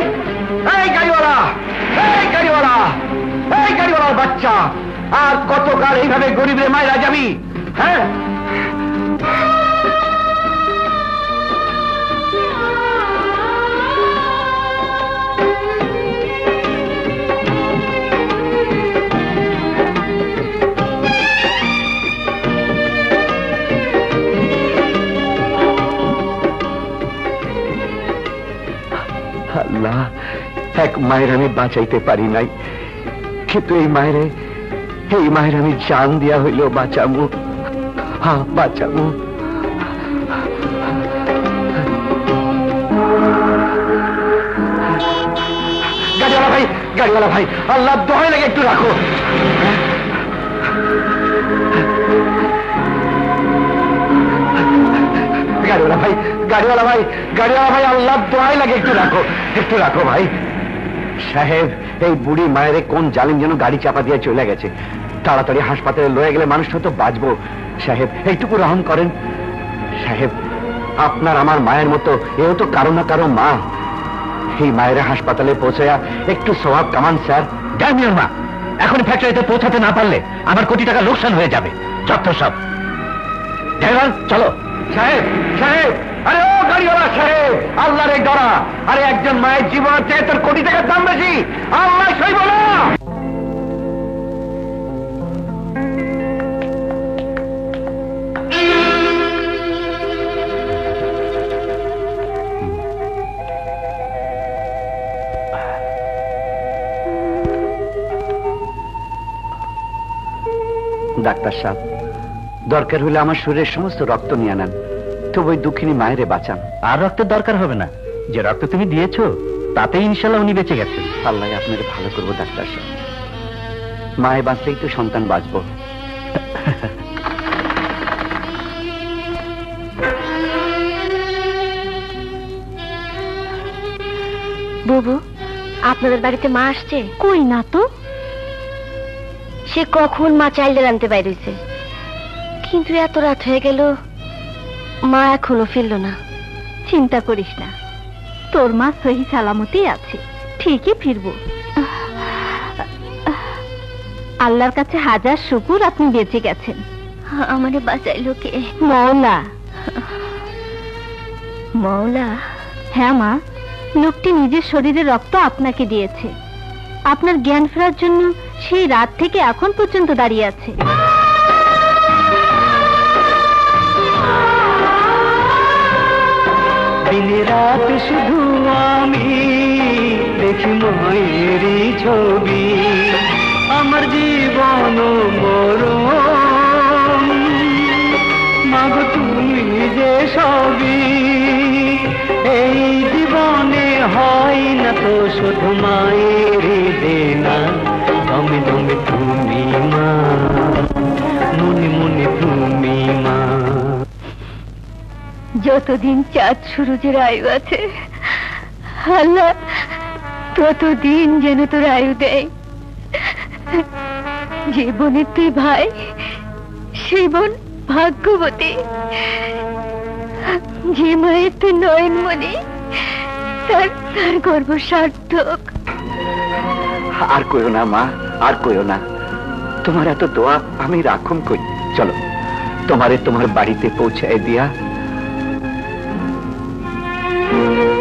C: এই গাড়িওয়ালা, এই গাড়িওয়ালা, এই গাড়িওয়ালার বাচ্চা, আর কতকাল এইভাবে গরিবের মায়েরা যাবি? হ্যাঁ আল্লাহ, এক মায়ের আমি বাঁচাইতে পারি নাই, কিন্তু এই মায়ের আমি জান দিয়া হইলেও বাঁচামু। হ্যাঁ বাঁচামু। গাড়িওয়ালা ভাই, গাড়িওয়ালা ভাই, আল্লাহ দোহাই লাগে একটু রাখো। গাড়িওয়ালা ভাই, গাড়িওয়ালা ভাই, গাড়িওয়ালা ভাই, আল্লাহ দোহাই লাগে একটু রাখো, একটু রাখো ভাই। সাহেব, এই বুড়ি মায়ের কোন জালিম যেন গাড়ি চাপা দিয়ে চলে গেছে। তাড়াতাড়ি হাসপাতালে লয়ে গেলে মানুষটা তো বাঁচবো। সাহেব এইটুকু রহম করেন। সাহেব, আপনার আমার মায়ের মতো এও তো কারো না কারো মা। এই মায়ের হাসপাতালে পৌঁছায়া একটু সওয়াব কামান স্যার।
D: জামিয়ার মা, এখন ফ্যাক্টরিতে পৌঁছাতে না পারলে আমার কোটি টাকা লোকসান হয়ে যাবে। যত সব। ড্রাইভার চলো।
C: সাহেব, সাহেব, আরে ও গাড়িওয়ালা সাহেব, আল্লাহর এই ডরা। আরে একজন মায়ের জীবন চেয়ে তোর কোটি টাকার দাম বেশি। আল্লাহ সইব না।
A: ডাক্তার সাহেব, দরকার হলে আমার শরীরের সমস্ত রক্ত নিয়ে নেন, তবু ওই দুঃখিনী মায়েরে বাঁচান।
D: আর রক্তের দরকার হবে না, যে রক্ত তুমি দিয়েছো তাতে ইনশাল্লাহ উনি বেঁচে গেছেন।
A: আল্লাহ আপনার ভালো করবো ডাক্তার সাহেব। মায়ে বাঁচলেই তো সন্তান বাঁচবো।
B: বুবু, আপনাদের বাড়িতে মা আসছে? কই না তো। সে কখন মা চাইল্ডের আনতে বাইরেছে, কিন্তু এত রাত হয়ে গেল মা এখনো ফিরল না। চিন্তা করিস না, তোর মা সহি সালামতি আছে, ঠিকই ফিরবো। আল্লাহর কাছে হাজার শুকুর আপনি বেঁচে গেছেন। আমারে বাঁচাইলো কে? মওলা। মওলা? হ্যাঁ মা, লোকটি নিজের শরীরে রক্ত আপনাকে দিয়েছে। আপনার জ্ঞান ফেরার জন্য সেই রাত থেকে এখন পর্যন্ত দাঁড়িয়ে আছে।
C: দিনে রাত শুধু আমি দেখি মায়েরই ছবি, আমার জীবন মরণ। মাগো তুমি যে
F: সবই এই জীবনে হয় না তো শুধু মায়ের দেনা দমে দমে তুমি মা মনে মনে তুমি মা
B: যতদিন চাঁদ সূরজের আয়ু আছে আল্লাহ ততদিন যেন তোর আয়ু দেয়। যে বোনের তুই ভাই সেই বোন ভাগ্যবতী, যে মায়ের তুই নয়নমণি তার তার গর্ব সার্থক।
A: আর কইও না মা, আর কইও না। তোমার এত দোয়া আমি রাখুম কই। চলো তোমারে তোমার বাড়িতে পৌঁছায় দিয়া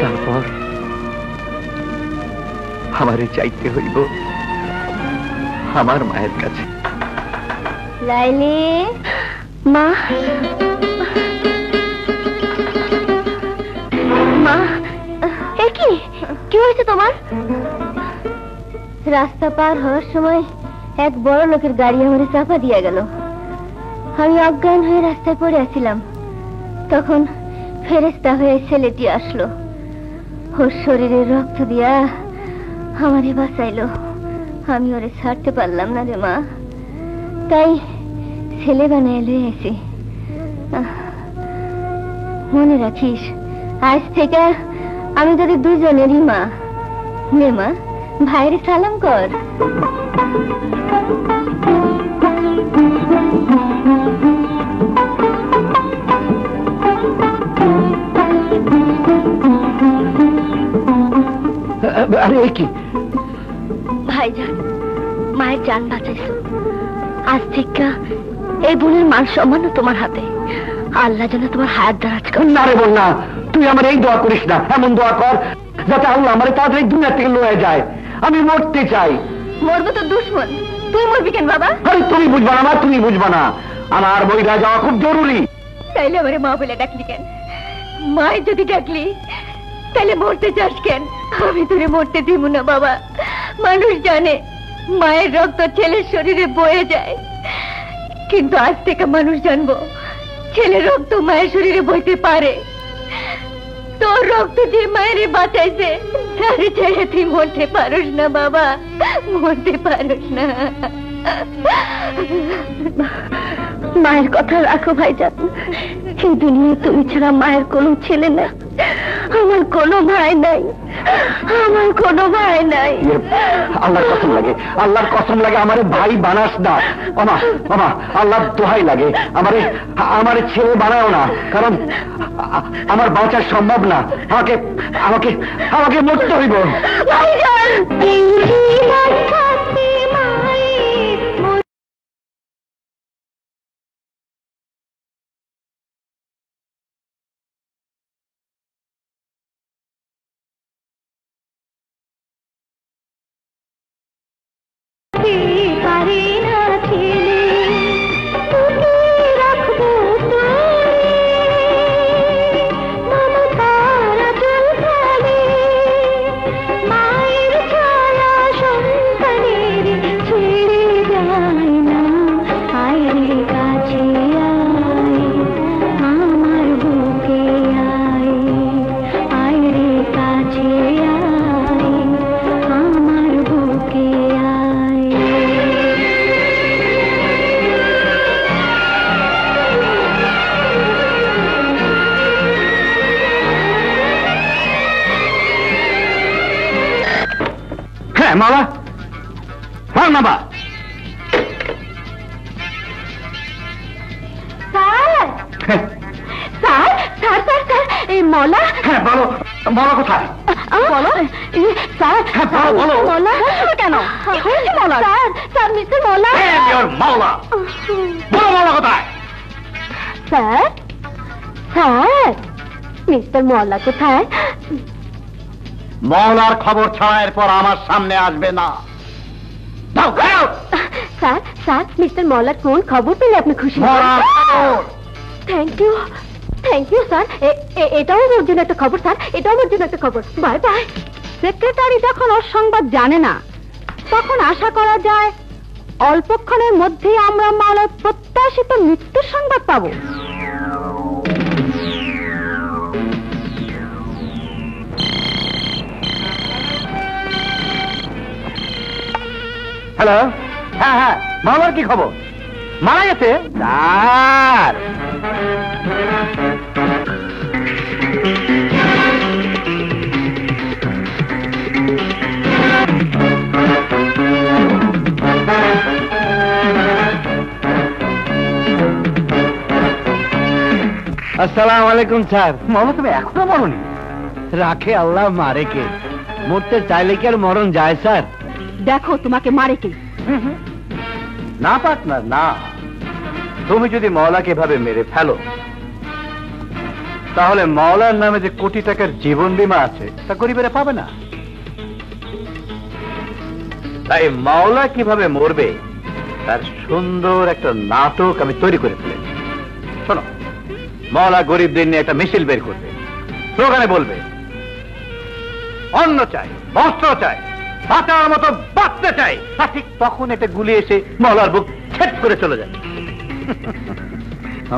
A: তারপর আমারে চাইতে হইব আমার মায়ের কাছে।
B: লাইলি মা, মা এ কি কি হয়েছে তোমার? রাস্তা পার হওয়ার সময় এক বড় লোকের গাড়ি আমারে চাপা দিয়ে গেল। আমি অজ্ঞান হয়ে রাস্তায় পড়ে আছিলাম। তখন ফেরেশতা হয়ে ছেলেটি আসলো, ওর শরীরে রক্ত দিয়া আমারে বাঁচাইলো। আমি ওরে ছাড়তে পারলাম না রে মা, তাই ছেলে বানায় লয়ে এসে। মনে রাখিস আজ থেকে আমি যদি দুজনেরই মা। নে মা, ভাইরে সালাম কর।
A: আরে কি
B: ভাইজান, মায়ের জান বাঁচাইছো। আজ থেকে এই বোনের মান সম্মানও তোমার হাতে। আল্লাহ যেন তোমার হায়াত দারাজ করে।
A: না রে বোন না, তুই আমার এই দোয়া করিস না। এমন দোয়া কর যাতে আল্লাহ আমার তাড়াতাড়ি দুনিয়া থেকে লয়ে যায়। আমি মরতে চাই।
B: মরবো তো দুশ্মন, তুই মরবি কেন বাবা?
A: আরে তুমি বুঝবা না মা, তুমি বুঝবা না। আমার বইরা যাওয়া খুব জরুরি।
B: তাইলে আমারে মা বলে ডাকলি কেন? মায়ের যদি ডাকলি তাহলে মরতে চাস কেন? আমি তোরে মরতে দিব না বাবা। মানুষ জানে মায়ের রক্ত ছেলের শরীরে বয়ে যায়, কিন্তু আজ থেকে মানুষ জানবো ছেলের রক্ত মায়ের শরীরে বইতে পারে। তোর রক্ত যে মায়ের বাঁচাইছে তারে ছেড়ে তুই মরতে পারোস না বাবা, মরতে পারোস না। মায়ের কথা রাখো ভাইজান। এই দুনিয়ায় তুমি ছাড়া মায়ের কোনো ছেলে নাই, আমার কোনো ভাই নাই, আমার কোনো ভাই নাই।
A: আল্লাহর কসম লাগে, আল্লাহর কসম লাগে আমার ভাই বানাস না। ওমা ওমা, আল্লাহর দোহাই লাগে আমার ছেলে বানাও না, কারণ আমার বাঁচা সম্ভব না। আমাকে আমাকে আমাকে মরতে হইব। মালা হ্যাঁ নাবা।
B: Sir sir sir sir sir এই মলা।
A: হ্যাঁ বলো, মলা কোথায়?
B: বলো স্যার।
A: হ্যাঁ বলো বলো।
B: মলা কেন? মলা স্যার, স্যার মিস্টার মলা।
A: মাওলা বলো, মলা কোথায়?
B: স্যার স্যার মিস্টার মলা কোথায়?
A: মওলার খবর ছাড়া এরপর আমার সামনে আসবে না।
B: স্যার স্যার মিস্টার মলার কোন খবর পেলে আপনি খুশি? Thank you sir. এটাও ওর জন্য একটা খবর স্যার, এটাও ওর জন্য একটা খবর। Bye bye. সেক্রেটারি যখন ওর সংবাদ জানে না তখন আশা করা যায় অল্পক্ষণের মধ্যেই আমরা মাওলার প্রত্যাশিত মৃত্যুর সংবাদ পাবো।
D: হ্যালো, হ্যাঁ হ্যাঁ, মামার কি খবর? মারা গেছে স্যার?
C: আসসালামু আলাইকুম স্যার।
D: মামা তুমি এখনো মরনি?
C: রাখে আল্লাহ মারে কে, মরতে চাইলে কি আর মরণ যায় স্যার?
B: দেখো তোমাকে মারে কে।
D: না পার্টনার না, তুমি যদি মাওলাকে এভাবে মেরে ফেলো তাহলে মাওলার নামে যে কোটি টাকার জীবন বীমা আছে তা গরিবেরা পাবে না। তাই মাওলা কিভাবে মরবে তার সুন্দর একটা নাটক আমি তৈরি করে ফেলেছি। শোনো, মাওলা গরিবদের নিয়ে একটা মিছিল বের করবে, স্লোগানে বলবে অন্ন চাই, বস্ত্র চাই, বাঁচার মতো বাঁচতে চাই। আর ঠিক তখন একটা গুলি এসে মাওলার বুক ছেদ করে চলে যাবে।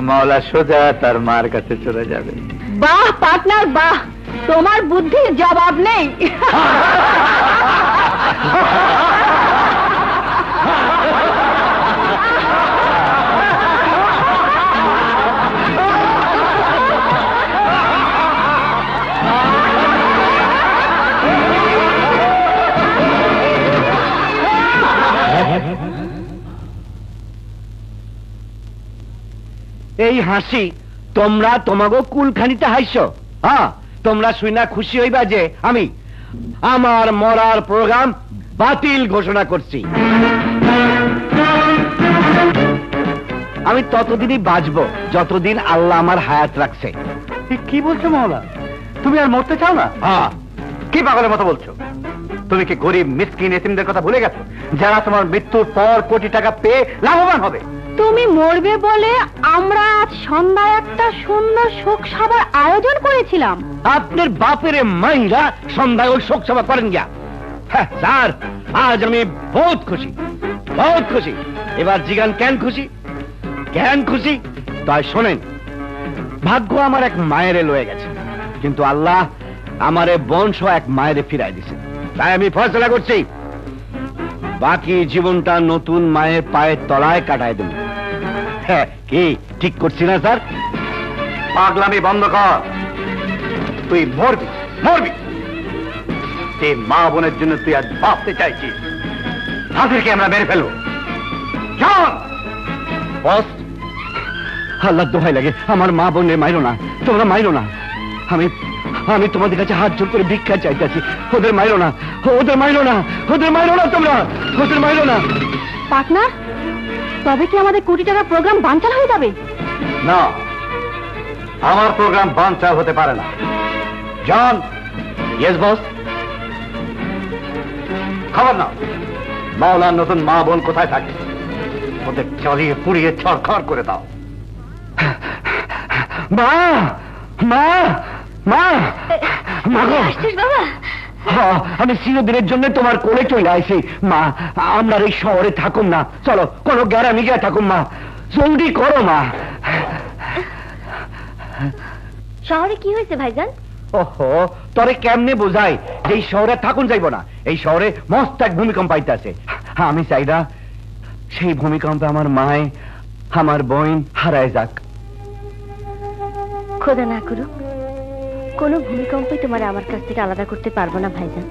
D: মাওলা সোজা তার মার কাছে চলে যাবে।
B: বাহ পার্টনার বাহ, তোমার বুদ্ধির জবাব নেই।
C: এই হাসি তোমরা তোমাগো কুলখানিতে হাসছ? হ্যাঁ, তোমরা শুইনা খুশি হইবা যে আমি আমার মরার প্রোগ্রাম বাতিল ঘোষণা করছি। আমি ততদিনই বাঁচবো যতদিন আল্লাহ আমার হায়াত রাখছে।
D: কি বলছো মাওলা? তুমি আর মরতে চাও না?
C: হ্যাঁ।
D: কি পাগলের মতো বলছো? তুমি কি গরিব মিসকিন এতিমদের কথা ভুলে গেছো, যারা তোমার মৃত্যুর পর কোটি টাকা পেয়ে লাভবান হবে?
B: তুমি মরবে বলে আমরা আজ সন্ধ্যায় একটা সুন্দর শোক সভার আয়োজন করেছিলাম।
C: আপনার বাপের মাইরা সন্ধ্যায় ওই শোক সভা করেন গিয়া? হ্যাঁ স্যার, আজ আমি বহুত খুশি, বহুত খুশি। এবার জিগান কেন খুশি? কেন খুশি তাই শোনেন। ভাগ্য আমার এক মায়েরে লয়ে গেছে, কিন্তু আল্লাহ আমারে বংশ এক মায়েরে ফিরাই দিছে। তাই আমি ফয়সলা করছি বাকি জীবনটা নতুন মায়ের পায়ের তলায় কাটায় দেব। হ্যাঁ, কি ঠিক করছি না স্যার?
D: পাগলামি বন্ধ কর। তুই মরবি, মরবি। যে মা বোনের জন্য তুই আজ ভাবতে চাইছিস, তাদেরকে আমরা মেরে ফেলবো। চল
C: বস, আল্লাহ দোহাই লাগে, আমার মা বোনের মাইরো না, তোমরা মাইরো না। আমি আমি তোমাদের কাছে হাত জোর করে ভিক্ষা চাইতেছি, ওদের মাইরো না, ওদের মাইরো না, ওদের মাইরো না, তোমরা ওদের মাইরো না।
B: পার্টনার, তবে কি আমাদের কোটি টাকার প্রোগ্রাম বানচাল হয়ে যাবে?
D: না, আমার প্রোগ্রাম বানচাল হতে পারে না। জন। Yes boss. খবর নাও, মাওলার নতুন মা বোন কোথায় থাকে, ওদের জ্বালিয়ে পুড়িয়ে ছড়খড় করে দাও।
C: মা, মা, মা, মা গো।
B: বাবা,
C: আমি চিরদিনের জন্য তোমার কোলে চলে আইছি মা। আমরা এই শহরে থাকুম না, চলো কোনো গ্যারামি গিয়া থাকুম মা, জলদি করো মা।
B: শহরে কি হয়েছে ভাইজান?
C: ওহো, তরে কেমনে বোঝাই যে এই শহরে থাকুন যাইব না? এই শহরে মস্ত এক ভূমিকম্প আইতাছে। আমি চাই না সেই ভূমিকম্পে আমার মায়, আমার বোন হারায় যাক।
B: খোদা না করুক, কোনো ভূমিকম্পই তোমার আমার কাছ থেকে আলাদা করতে পারবো না ভাইজান,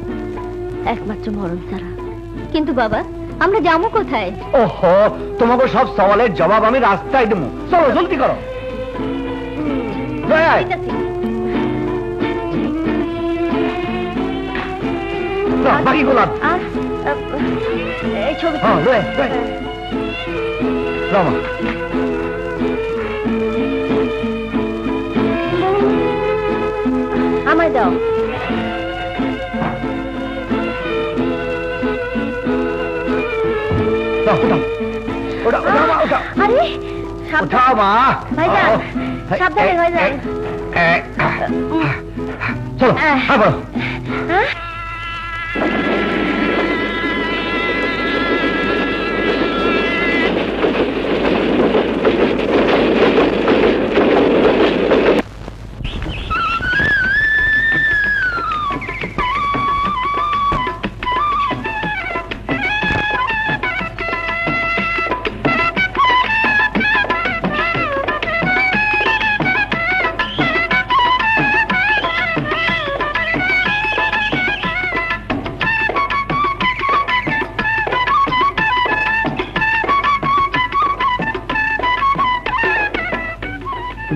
B: একমাত্র মরণ ছাড়া। কিন্তু বাবা, আমরা যাবো কোথায়?
C: ওহো, তোমাকে সব সওয়ালের জবাব আমি রাস্তায় দেবো, চলো জলদি করো। জয় আয়।
B: ঠিক আছে।
C: বাকি গোলাপ
B: এই ছবি
C: রমা।
B: আমায় দাও। আরে
C: উঠাও মা।
B: ভাইজান, সাবধানে ভাইজান।
C: চলো আবার।
B: হ্যাঁ,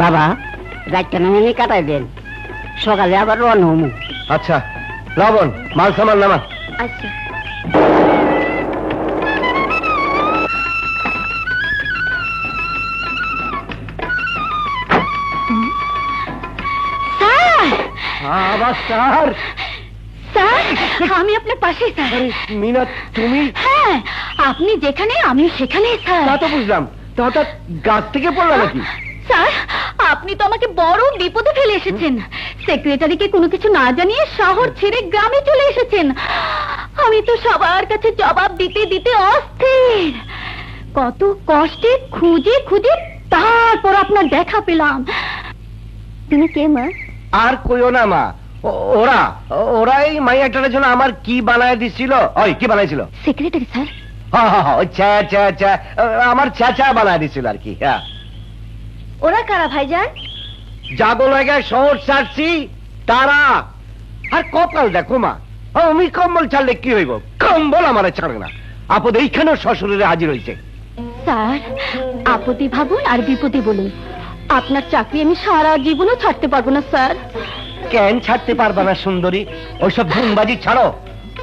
E: বাবা রাতটা নামিয়ে কাটাই দেন, সকালে আবার রওনা হমু।
C: আচ্ছা রাবণ, মাল সামান নামা।
B: আচ্ছা
C: আবার স্যার?
B: স্যার, আমি আপনার পাশেই স্যার।
C: মিনা তুমি?
B: হ্যাঁ, আপনি যেখানে আমি সেখানেই স্যার।
C: তা তো বুঝলাম, তো হঠাৎ গাছ থেকে পড়লো নাকি?
B: স্যার, আপনি তো আমাকে বড় বিপদে ফেলে এসেছেন। সেক্রেটারিকে কোনো কিছু না জানিয়ে শহর ছেড়ে গ্রামে চলে এসেছেন। আমি তো সবার কাছে জবাব দিতে দিতে অস্থির। কত কষ্টে খুঁজে খুঁজে তারপর আপনার দেখা পেলাম। তুমি কে মা?
C: আর কইও না মা, ওরা এই মাইয়াটার জন্য আমার কি বানায় দিছিল। ওই কি বানাইছিল?
B: Secretary sir.
C: ওই আমার চাচা বানায় দিছিল আর কি। হ্যাঁ,
B: ওরা কারা ভাইজান?
C: যাবো লাগায় শহর ছাড়ছি তারা। আর কপাল দেখো মা, আমি কম্বল ছাড়লে কি হইব? কম্বল আমারে ছাড়ে না। আপদ এইখানেও শ্বশুরে হাজির হয়েছে।
B: স্যার, আপদে ভাবুন আর বিপদে বলুন। আপনার চাকরি আমি সারা জীবনও ছাড়তে পারবো না স্যার।
C: কেন ছাড়তে পারবা না সুন্দরী? ওইসব ধুমবাজি ছাড়ো,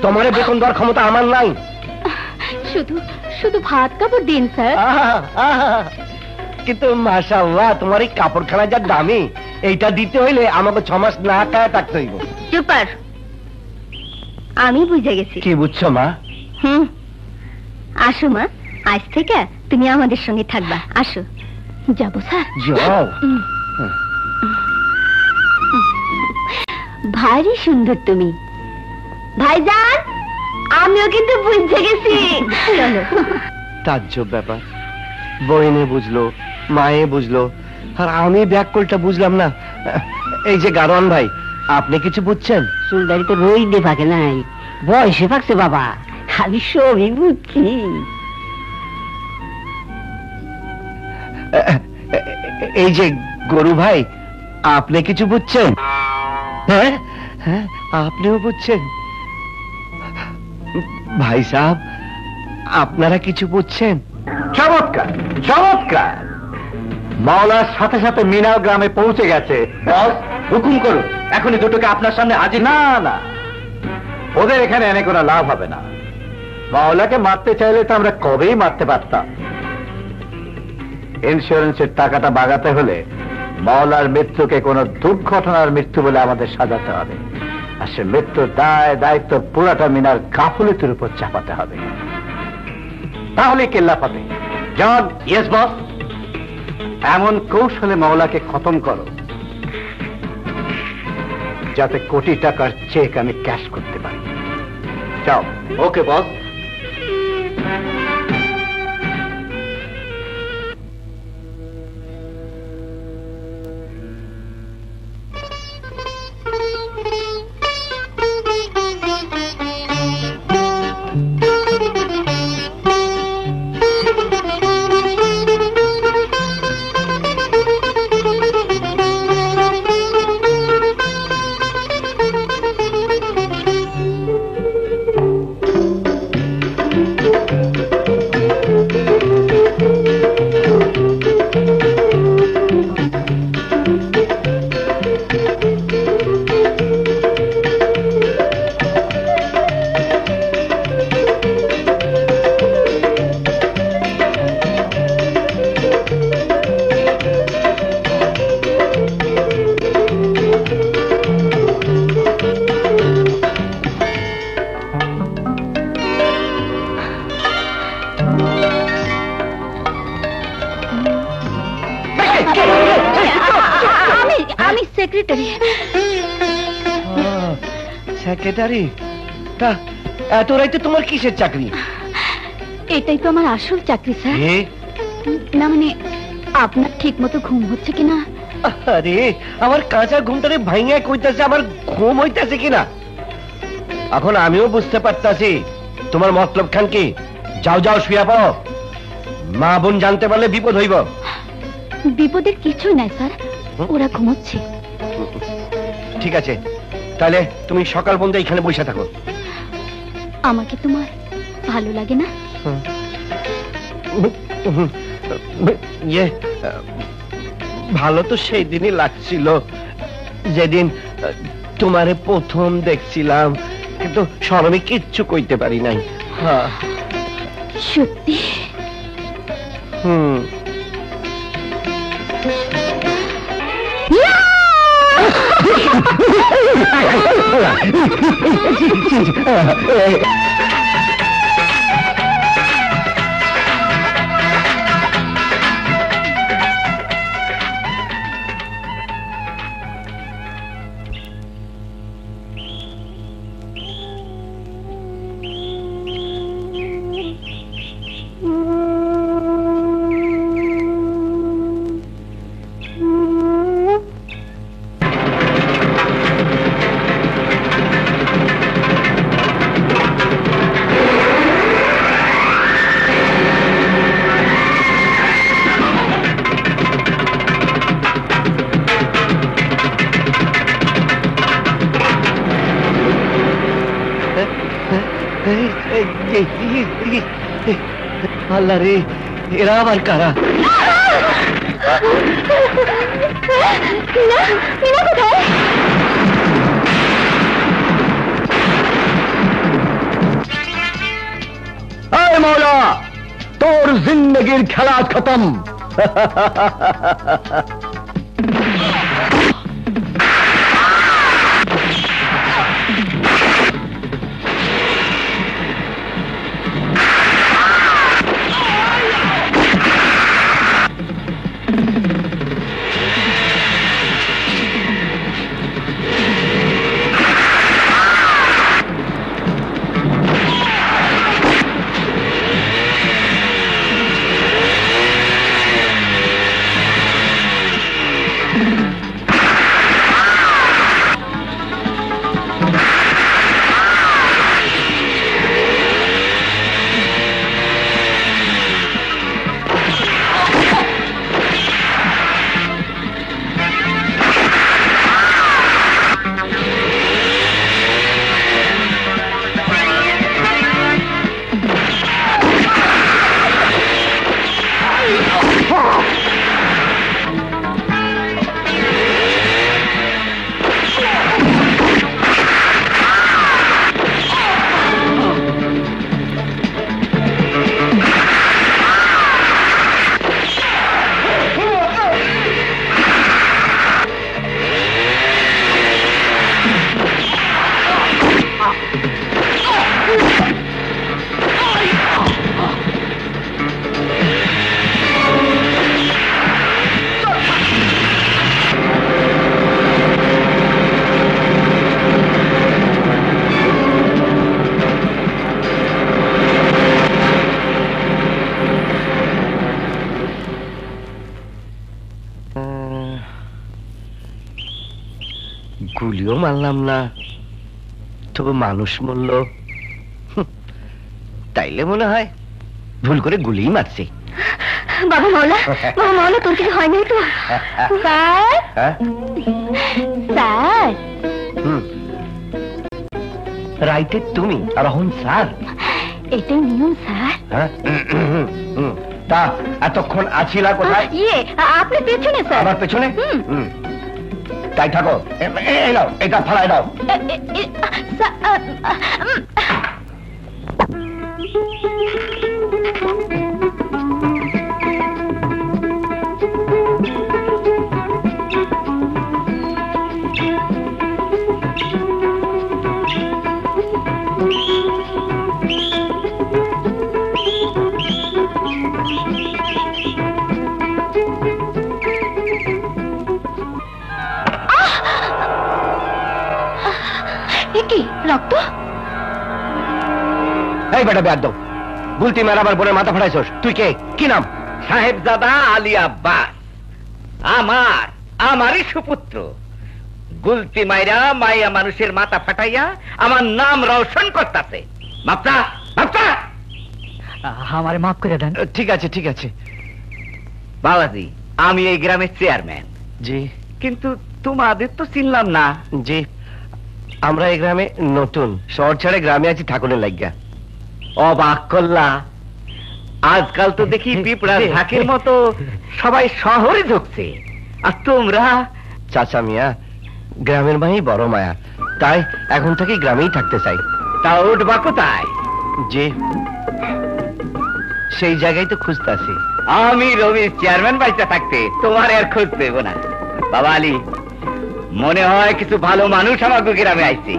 C: তোমার বেতন দেওয়ার ক্ষমতা আমার নাই।
B: শুধু শুধু ভাত কাপড় দিন স্যার।
C: কিন্তু মাশাআল্লাহ, তোমার এই কাপড়খানা যা দামি, এইটা দিতে হইলে আমাকে 6 মাস না খায় থাকতে হইব।
B: চুপার, আমি বুঝে গেছি।
C: কি বুঝছো মা?
B: আসো মা, আজ থেকে তুমি আমাদের সঙ্গে থাকবা। আসো। যাবো স্যার?
C: যাও।
B: ভারী সুন্দর তুমি। ভাইজান, আমিও কিন্তু বুঝে গেছি। চলো।
C: তাজ্জব ব্যাপার, বইনে বুঝলো, মায়ে বুঝলো, আর আমি ব্যাককলটা বুঝলাম না। এই যে গারোয়ান ভাই, আপনি কিছু বুঝছেন?
E: চুলদারি তো রই দে পাকে নাই, বয়সে পাকছে বাবা, আমি সবই বুঝছি।
C: এই যে গরু ভাই, আপনি কিছু বুঝছেন? হ্যাঁ হ্যাঁ, আপনিও বুঝছেন? ভাই সাহেব, আপনারা কিছু বুঝছেন?
A: চমৎকার চমৎকার। মাওলার সাথে সাথে মিনাও গ্রামে পৌঁছে গেছে।
D: হুকুম করুন, এখনই দুটোকে আপনার সামনে হাজির।
A: না না, ওদের এখানে এনে কোনো লাভ হবে না। মাওলাকে মারতে চাইলে তো আমরা কবেই মারতে পারতাম। ইন্স্যুরেন্সের টাকাটা বাগাতে হলে মাওলার মৃত্যুকে কোনো দুর্ঘটনার মৃত্যু বলে আমাদের সাজাতে হবে। আর সে মৃত্যুর দায়িত্ব পুরাটা মিনার গাফুলতির উপর চাপাতে হবে, তাহলে কেল্লা পাবে। জন। Yes boss. এমন কৌশলে মাওলাকে খতম করো যাতে কোটি টাকার চেক আমি ক্যাশ করতে পারি। যাও।
D: ওকে বস।
B: আমি সেক্রেটারি।
C: সেক্রেটারি? তা এত রাইতে তোমার কিসের চাকরি?
B: এটাই তো আমার আসল চাকরি স্যার। না মানে, আপনার ঠিক মতো ঘুম হচ্ছে কিনা?
C: আরে আমার কাঁচা ঘুমটারে ভাইঙা কইতাছে আমার ঘুম হইতাছে কিনা। এখন আমিও বুঝতে পারতাছি তোমার মতলব খান কি। যাও যাও, শুয়া পড়ো। মা বোন জানতে পারলে বিপদ হইব।
B: বিপদের কিছু নাই স্যার, ওরা ঘুমোচ্ছে।
C: ঠিক আছে, তাহলে তুমি সকাল পর্যন্ত এখানে বসে থাকো।
B: আমাকে তোমার ভালো লাগে না?
C: ইয়ে, ভালো তো সেই দিনই লাগছিল যেদিন তোমারে প্রথম দেখছিলাম, কিন্তু শরমে কিচ্ছু কইতে পারি নাই। হ্যাঁ।
B: সত্যি?
C: হুম। আল্লাহ রে, এরা আবার কারা?
A: এই মৌলা, তোর জিন্দগির খেলা খতম।
C: গুলিও মারলাম না, তবু মানুষ মরল। তাইলে মনে হয় ভুল করে গুলিই মারছে।
B: বাবা মৌলা, বাবা মৌলা, তোর কিছু হয়নি তো? Sir, sir.
C: রাইতে তুমি আর এখন স্যার?
B: এটাই নিয়ম স্যার।
C: তা এতক্ষণ আছিলা কোথায়?
B: ইয়ে, আপনি পেছনে স্যার।
C: আমার পেছনে? তাই থাকো, এই নাও, এটা ফালাই দাও।
B: কি রক্ত?
C: এই বেটা বেয়াদ দাও, গুলতি মেরা আমার বোনের মাথা ফাটাইছস। তুই কে? কি নাম?
G: সাহেবজাদা আলী আব্বাস, আমারই সুপুত্র। গুলতি মাইরা মাইয়া মানুষের মাথা ফাটাইয়া আমার নাম রওশন করতেছে। মাপটা মাপটা,
E: আমারে মাফ করে দেন।
C: ঠিক আছে ঠিক আছে।
G: বালাজি, আমি এই গ্রামের চেয়ারম্যান।
C: জি।
G: কিন্তু তোমাদের তো চিনলাম না।
C: জি, আমরা এই গ্রামে নতুন, শহর ছেড়ে গ্রামে আছি ঠাকুরের লাগিয়া।
G: অবাক করলা, আজকাল তো দেখি পিঁপড়ার ঝাঁকের মতো সবাই শহরে ঢুকছে, আর তোমরা?
D: চাচা মিয়া, গ্রামের মাই বড় মায়া, তাই এখন থেকে গ্রামেই থাকতে চাই।
G: তা উঠবা কোথায়?
D: যে সেই জায়গায় তো খুঁজতেছি।
G: আমি রবির চেয়ারম্যান বাড়িতে থাকতে তোমার আর খোঁজ দেব না। বাবা আলী, মনে হয় কিছু ভালো মানুষ আমার গ্রামে আইছে।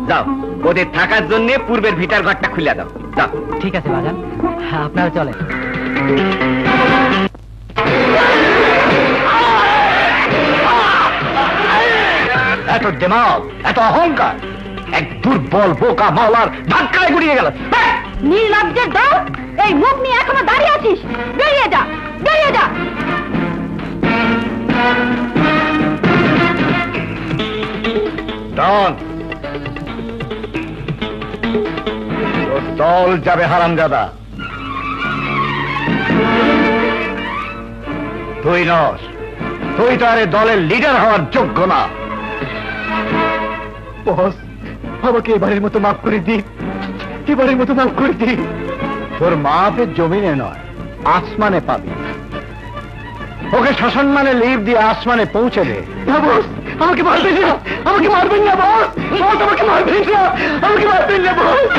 G: যাও, ওদের থাকার জন্য পূর্বের ভিটার ঘরটা খুলে দাও। যাও।
E: ঠিক আছে বাজান, আপনারা চলেন।
A: এত দিমাগ, এত অহংকার, এক দুর্বল বোকা মাওলার ধাক্কায় গুড়িয়ে গেল।
B: নির্লজ্জের দল, এই মুখ নিয়ে এখনো দাঁড়িয়ে আছিস? বেরিয়ে যা, বেরিয়ে যা।
A: ডন, তোর দল যাবে হারামজাদা। তুই নস, তুই তো আর এ দলের লিডার হওয়ার যোগ্য না।
C: বস, আমাকে এবারের মতো মাফ করে দি, এবারের মতো মাফ করে দি।
A: তোর মাপের জমিনে নয়, আসমানে পাবি। ওকে শাসন মানে লিভ দিয়ে আসমানে পৌঁছে দে।
C: না বস, আমাকে মারবেন না, আমাকে মারবেন না বস, বস আমাকে মারবেন না, আমাকে মারবেন না বস।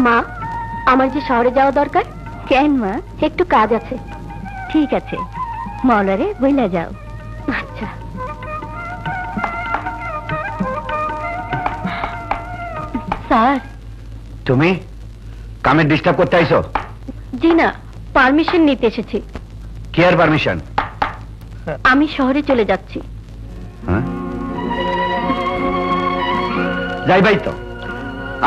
B: মা, আমার যে শহরে যাওয়া দরকার। কেন মা? একটু কাজ আছে। ঠিক আছে, মলারে বইলা যাও। আচ্ছা। স্যার,
A: তুমি কামে ডিস্টার্ব করতে আইছো?
B: জি না, পারমিশন নিতে এসেছি।
A: Care permission?
B: আমি শহরে চলে যাচ্ছি।
A: যাইবাই তো,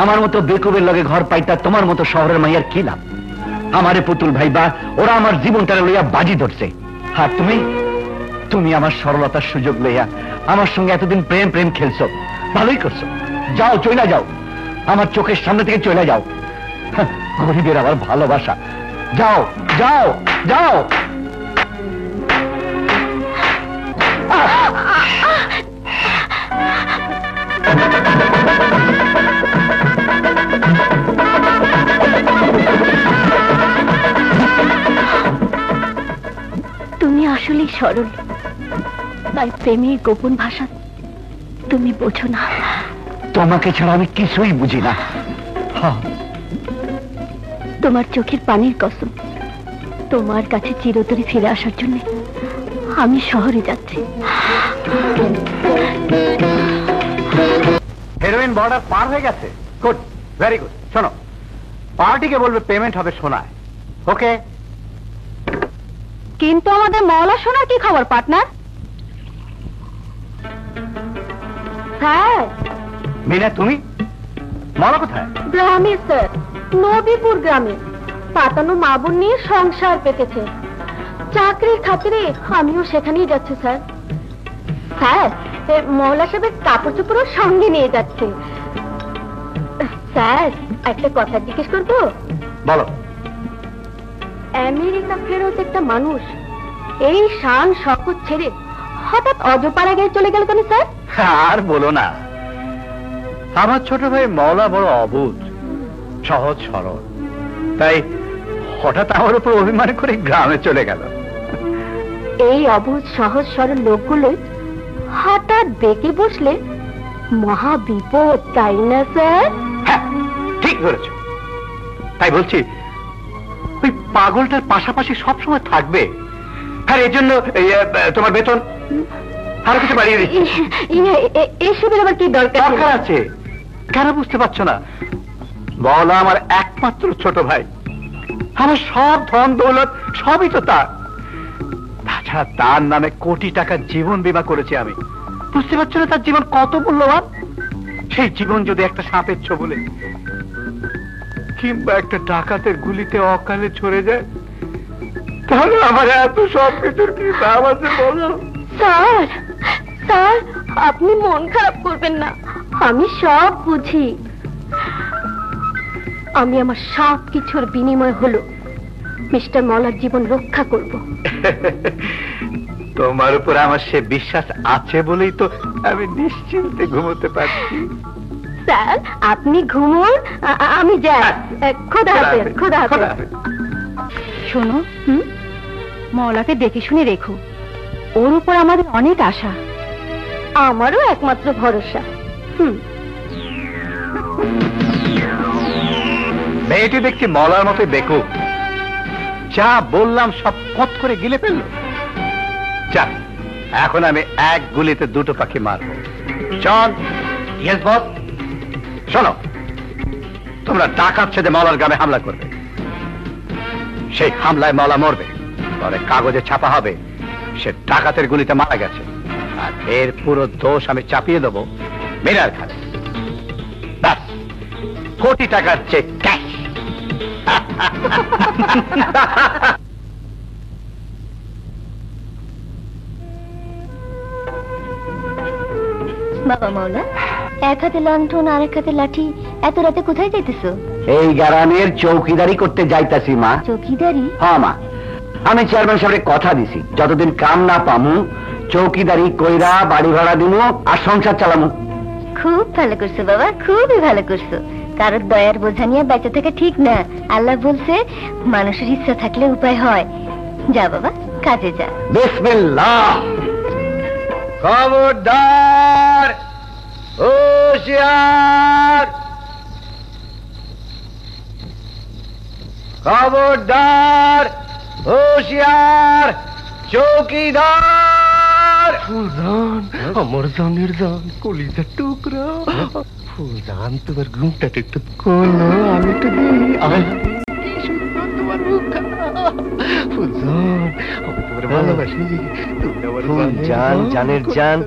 A: আমার মতো বেকুবের লগে ঘর পাইতা তোমার মতো শহরের মাইয়ার কি লাভ? আমারে পুতুল ভাইবা, ওরা আমার জীবনটা লইয়া বাজি ধরছে। আর তুমি, তুমি আমার সরলতার সুযোগ লইয়া আমার সঙ্গে এতদিন প্রেম প্রেম খেলছো। ভালোই করছো, যাও, চলে যাও, আমার চোখের সামনে থেকে চলে যাও। গরিবের আবার ভালোবাসা। যাও যাও যাও।
B: তুমি আসলেই সরল, তাই প্রেমের গোপন ভাষা তুমি বোঝো না।
A: তোমাকে ছাড়া আমি কিছুই বুঝি না।
B: তোমার চোখের পানির কসম, তোমার কাছে চিরতরে ফিরে আসার জন্য আমি শহরে যাচ্ছি।
A: হেরোইন বর্ডার পার হয়ে গেছে। Good, very good. শোনো, পার্টিকে বলবে পেমেন্ট হবে সোনায়। ওকে?
B: কিন্তু আমাদের মওলা সোনার কি খবর পার্টনার? স্যার।
A: মিনা, তুমি? মওলা কোথায়?
B: গ্রামে স্যার, নবীপুর গ্রামে পাতানো মা বোন নিয়ে সংসার পেতেছে। চাকরির খাতিরে আমিও সেখানেই যাচ্ছি স্যার। স্যার, মওলা সাহেবের কাপড় চোপড়ও সঙ্গে নিয়ে যাচ্ছে। স্যার, একটা কথা জিজ্ঞেস করবো?
A: বলো।
B: আমেরিকা ফেরত একটা মানুষ এই শান শকত ছেড়ে হঠাৎ অজপাড়া গায়ে চলে গেল কেন স্যার?
A: আর বলো না, আমার ছোট ভাই মওলা বড় অবুঝ, সহজ সরল, তাই হঠাৎ আমার উপর অভিমান করে গ্রামে চলে গেল।
B: এই অবুঝ সহজ সরল লোকগুলোই হঠাৎ বেঁকে বসলে মহা বিপদ, তাই না স্যার?
A: হ্যাঁ, ঠিক ধরেছ। তাই বলছি, ওই পাগলটার পাশাপাশি সবসময় থাকবে। আর এর জন্য তোমার বেতন আরো কিছু বাড়িয়ে দিচ্ছি।
B: এসবের আবার কি দরকার?
A: দরকার আছে, কেন বুঝতে পারছো না? মওলা আমার একমাত্র ছোট ভাই, আমার সব ধন দৌলত সবই তো তার। তাছাড়া তার নামে কোটি টাকার জীবন বীমা করেছি আমি। বুঝতে পারছো না তার জীবন কত মূল্যবান? সেই জীবন যদি একটা সাপের ছোবলে কিংবা একটা ডাকাতের গুলিতে অকালে ঝরে যায়, তাহলে আমার এত সব কিছুর কি দাম আছে বলো?
B: স্যার, স্যার, আপনি মন খারাপ করবেন না, আমি সব বুঝি। আমি আমার সব কিছুর বিনিময় হলো মিস্টার মলার জীবন রক্ষা করব।
A: তোমার উপর আমার সে বিশ্বাস আছে বলেই তো আমি নিশ্চিন্তে ঘুমোতে পারছি।
B: স্যার, আপনি ঘুমুন, আমি যাই। খোদা হাফেজ, খোদা হাফেজ। শোনো, মওলাকে দেখে শুনে রেখো, ওর উপর আমাদের অনেক আশা। আমারও একমাত্র ভরসা।
A: মেয়েটি দেখছি মলার মতো দেখো, যা বললাম সব কত করে গিলে ফেললো। যা, এখন আমি এক গুলিতে দুটো পাখি মারবো। চল। Yes boss. শোনো, তোমরা ডাকাত ছেদে মলার গ্রামে হামলা করবে। সেই হামলায় মলা মরবে, পরে কাগজে ছাপা হবে সে ডাকাতের গুলিতে মারা গেছে, আর এর পুরো দোষ আমি চাপিয়ে দেবো মিনার খানে। ব্যাস, কোটি টাকার চেক ক্যাশ।
B: বাবা মাওলা, এক হাতে লণ্ঠন আর এক হাতে লাঠি, এত রাতে কোথায় যাইতেছো?
A: এই গ্রামের চৌকিদারি করতে যাইতাছি মা।
B: চৌকিদারি?
A: হ্যাঁ মা, আমি চেয়ারম্যান সাহেবের কথা দিছি, যতদিন কাম না পামু চৌকিদারি কইরা বাড়ি ভাড়া দিমু আর সংসার চালামু।
B: খুব ভালো করছো বাবা, খুবই ভালো করছো। কারোর দয়ার বোঝা নিয়ে বেঁচে থাকা ঠিক না। আল্লাহ বলছে মানুষের ইচ্ছা থাকলে উপায় হয়। যা বাবা, কাজে যা।
A: বিসমিল্লাহ। খবরদার, হুঁশিয়ার, খবরদার, হুঁশিয়ার, চৌকিদার।
C: ফুলদান, আমার জানের জান, কলিজার টুকরা। ফুলদান, তোমার ঘুমটা একটু খোলো, আমি একটু দিই। কি সুন্দর তোমার মুখখানা। ফুলদান, আমি তোমার ভালোবাসি।
E: ফুলজান, জানের জান,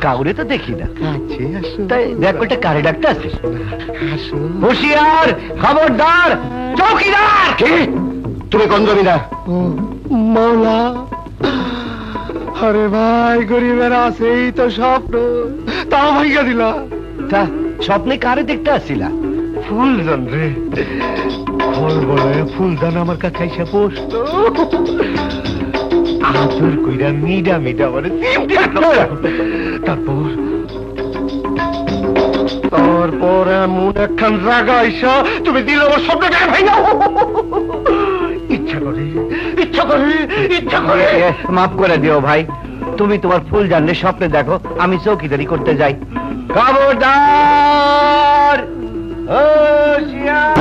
E: কাউরে তো দেখি না।
C: কাছে আসো।
E: তাই দেখ ওটা কারে ডাকতে আছে।
C: আসো।
A: হুঁশিয়ার, খবরদার, চৌকিদার। কি তুমি কোন জমিদার?
C: ও মাওলা, আরে ভাই, গরিবের আছে এই তো স্বপ্ন, তাও ভাইয়া দিলা।
E: তা স্বপ্নে কারে দেখতে আসছিলা?
C: ফুলদান রে, ফল বলায় ফুলদান আমার কাছে এসে বসতো, আদর কইরা মিডা মিডা আমার তারপর এমন একখান রাগা আইসা তুমি দিল আমার স্বপ্নটাকে ভাইয়া। ইচ্ছা করে, ইচ্ছা করে, ইচ্ছা করে।
E: মাফ করে দিও ভাই, তুমি তোমার ফুল জানলে স্বপ্নে দেখো, আমি চৌকিদারি করতে যাই।
A: খবরদার, হুঁশিয়ার।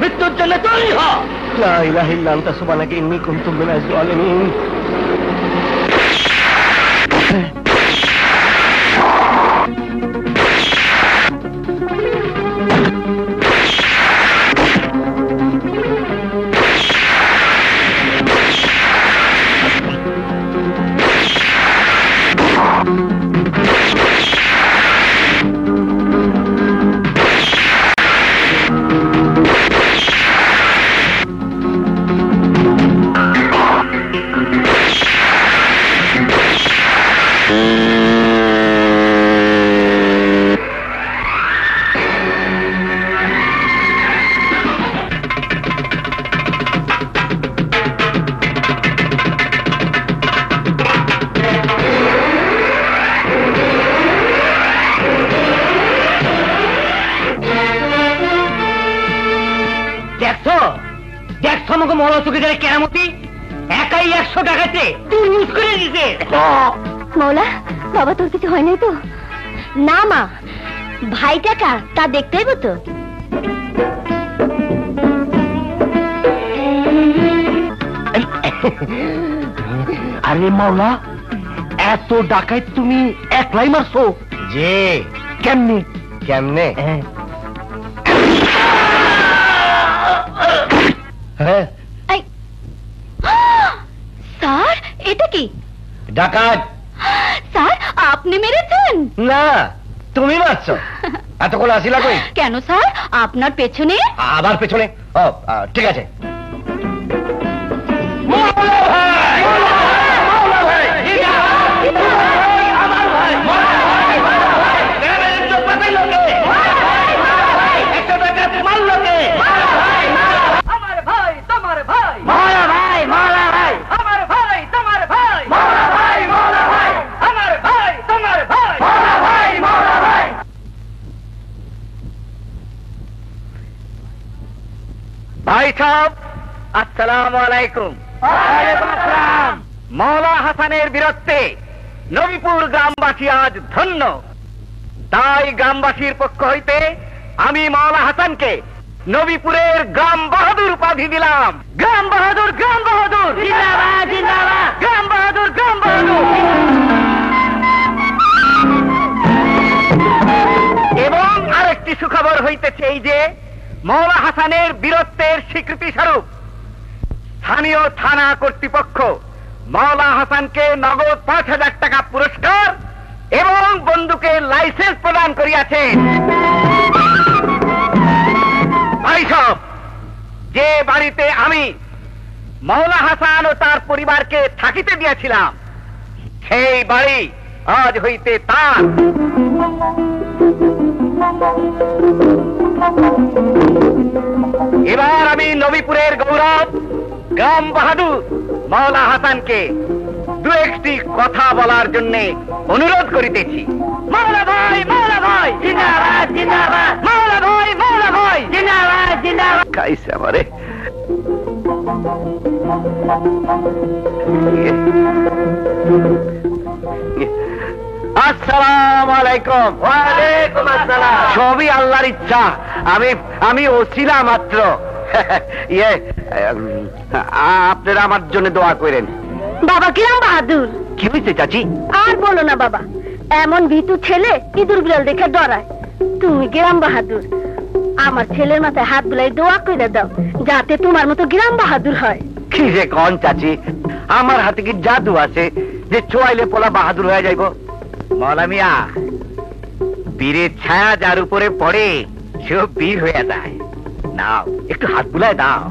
A: মৃত্যুর জন্য তৈরি হ।
E: লা ইলাহা ইল্লা আনতা সুবহানাকা ইন্নী কুনতু মিনাজ জালিমিন।
G: মরা চোখে কেরামতি একাই 100 টাকাতে তুই ইউজ করে দিতে।
B: মৌলা, বাবা তোর কিছু হয় নাই তো? না মা, ভাইটা কার তা দেখতে হইব তো।
C: আরে মাওলা, এত ডাকায় তুমি একলাই মারছো?
G: যে
C: কেমনে
G: কেমনে?
C: হ্যাঁ,
B: স্যার এটা কি?
G: ডাকাত
B: স্যার আপনি মেরেছেন?
G: না, তুমি মারছো। এতক্ষণ আসিলা কই?
B: কেন স্যার, আপনার পেছনে।
G: আবার পেছনে? ও ঠিক আছে। ভাই সাহেব, আসসালামু আলাইকুম। মওলা হাসানের বীরত্বে নবীপুর গ্রামবাসী আজ ধন্য। তাই গ্রামবাসীর পক্ষ হইতে আমি মওলা হাসানকে নবীপুরের গ্রাম বাহাদুর উপাধি দিলাম। গ্রাম বাহাদুর, গ্রাম বাহাদুর, জিন্দাবাদ, জিন্দাবাদ, গ্রাম বাহাদুর, গ্রাম বাহাদুর। এবং আরেকটি সুখবর হইতেছে এই যে মওলা হাসানের বীরত্বের স্বীকৃতি স্বরূপ স্থানীয় থানা কর্তৃপক্ষ মওলা হাসানকে নগদ 5,000 টাকা পুরস্কার এবং বন্দুকের লাইসেন্স প্রদান করিয়াছে। ভাই সাহেব, যে বাড়িতে আমি মওলা হাসান ও তার পরিবারকে থাকিতে দিয়েছিলাম সেই বাড়ি আজ হইতে তার। এবার আমি নবীপুরের গৌরব গ্রাম বাহাদুর মওলা হাসানকে দু একটি কথা বলার জন্য অনুরোধ করিতেছি। মওলা ভাই, মওলা ভাই, জিন্দাবাদ, জিন্দাবাদ, মওলা ভাই, মওলা ভাই, জিন্দাবাদ, জিন্দাবাদ। খাইছে আমারে। আসসালামু আলাইকুম। ওয়ালাইকুম আসসালাম। সবই আল্লাহর ইচ্ছা। আমি ওসিলা মাত্র। আপনারা আমার জন্য দোয়া করেন।
B: বাবা গ্রাম বাহাদুর।
G: কি হয়েছে চাচি?
B: আর বলো না বাবা, এমন ভীতু ছেলে ইঁদুর বিড়াল দেখে ডরায়। তুমি গ্রাম বাহাদুর, আমার ছেলের মাথায় হাত বুলাই দোয়া করে দাও যাতে তোমার মতো গ্রাম বাহাদুর হয়।
G: কি যে কন চাচি, আমার হাতে কি জাদু আছে যে ছোয়াইলে পোলা বাহাদুর হয়ে যাইব? মওলা মিয়া, বীরের ছায়া যার উপরে পড়ে সেও বীর হয়ে যায়। নাও একটু হাত বুলায় দাও।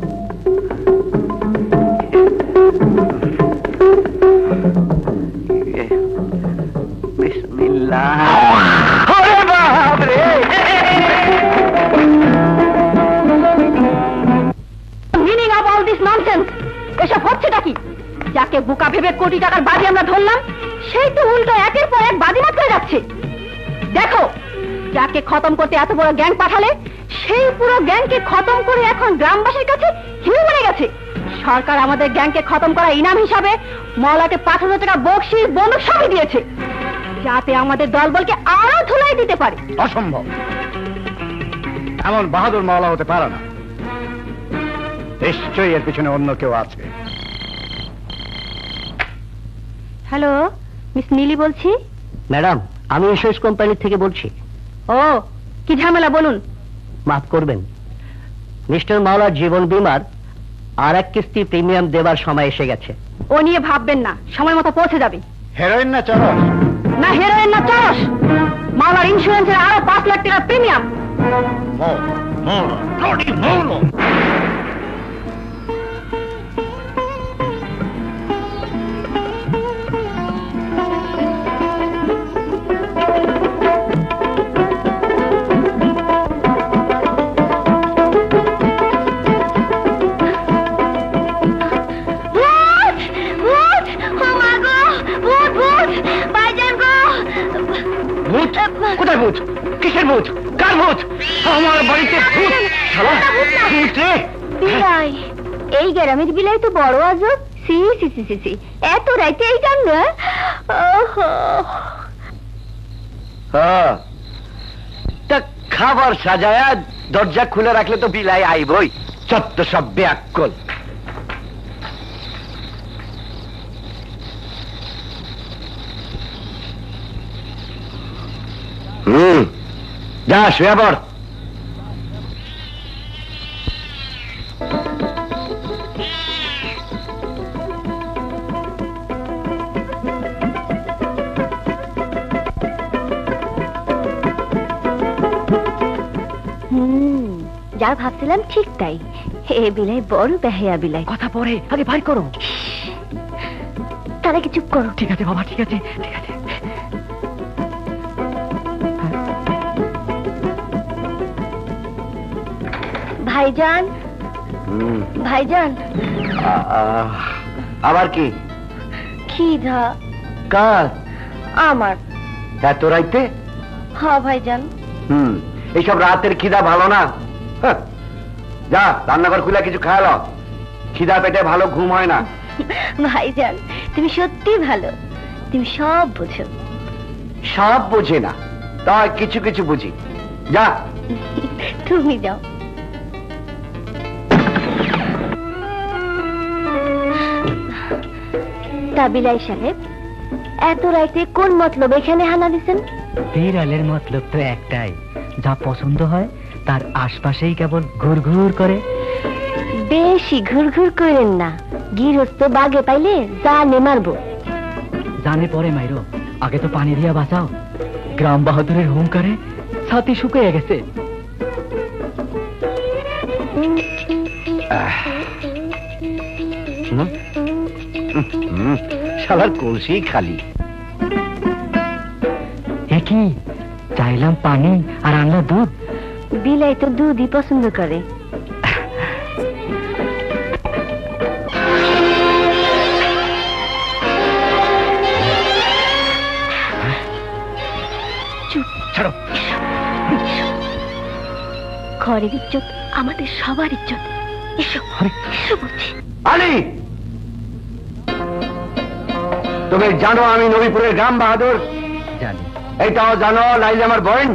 G: বিসমিল্লাহ। ওরে বাপ রে!
B: Meaning of all this nonsense. এসব হচ্ছেটা কি? যাকে বোকা ভেবে কোটি টাকার বাজি আমরা ধরলাম সেই তো উল্টো একের পর এক বাজিমাত করে যাচ্ছে। দেখো, যাকে খতম করতে এত বড় গ্যাং পাঠালে সেই পুরো গ্যাংকে খতম করে এখন গ্রামবাসীর কাছে হিরো বনে গেছে। সরকার আমাদের গ্যাংকে খতম করা ইনাম হিসাবে মওলাকে 5,000 টাকা বকশিশ, বন্দুক সবই দিয়েছে যাতে আমাদের দলবলকে আরো ধুলাই দিতে পারে।
C: অসম্ভব। এমন বাহাদুর মাওলা হতে পারে না। নিশ্চয়ই এর পিছনে অন্য কেউ আছে।
B: হ্যালো, মিস নীলি বলছি।
E: ম্যাডাম, আমি ইন্স্যুরেন্স কোম্পানি থেকে বলছি।
B: ও, কি ঝামেলা বলুন।
E: মাফ করবেন, মিস্টার মাওলার জীবন বীমার আর এক কিস্তি প্রিমিয়াম দেবার সময় এসে গেছে।
B: ও নিয়ে ভাববেন না, সময় মতো পৌঁছে যাবে।
C: হেরোইন না চরস?
B: না হেরোইন না চরস, মাওলার ইন্স্যুরেন্সের আরো 5 লাখ টাকা প্রিমিয়াম।
G: কোথায় ভূত? কিসের ভূত? কার ভূত? আমার বাড়িতে ভূত? শালা ভূত রে!
B: বিলাই এই গ্রামের বিলাই তো বড় আজব। সি সি সি সি সি, এত রাইতে এই কাণ্ড!
A: তা খাবার সাজায়া দরজা খুলে রাখলে তো বিলাই আইবই। চত্ব সব বেআক্কল। যা শুয়ে পড়।
B: যা ভাবছিলাম ঠিক তাই, এ বিলাই বড় বেহায়া বিলাই।
E: কথা পরে, আগে ভাই করো।
B: তারা কি চুপ করো।
E: ঠিক আছে বাবা, ঠিক আছে ঠিক আছে।
B: ভাইজান, ভাইজান।
A: আবার কি?
B: খিদা।
A: কার?
B: আমার।
A: এত রাইতে?
B: হ্যাঁ ভাইজান।
A: এইসব রাতের খিদা ভালো না। যা রান্নাঘর খুলে কিছু খাওয়ালো। খিদা পেটে ভালো ঘুম হয় না।
B: ভাইজান তুমি সত্যি ভালো, তুমি সব বুঝো।
A: সব বুঝি না, তাই কিছু কিছু বুঝি। যা
B: তুমি যাও। তা বিলাই সাহেব, এত রাইতে কোন মতলব এখানে হানা দিছেন?
E: বিড়ালের মতলব তো একটাই, যা পছন্দ হয় তার আশপাশেই কেবল ঘুর ঘুর করে।
B: বেশি ঘুর ঘুর করেন না, গৃহস্থ বাগে পাইলে জানে মারবো।
E: জানে পরে মাইরো, আগে তো পানি দিয়া বাঁচাও। গ্রাম বাহাদুরের হুঙ্কারে ছাতি শুকিয়ে গেছে।
A: শালার কলসি খালি।
E: কি চাইলাম পানি আর আনলা দুধ।
B: বিলাই তো দুধই পছন্দ করে।
A: ছাড়ো।
B: ঘরের ইজ্জত আমাদের সবার ইজ্জত। এসো এসো বলছি।
A: আলী, তুমি জানো আমি নবীপুরের গ্রাম বাহাদুর?
E: জানি।
A: এইটাও জানো লাইলি আমার বোন?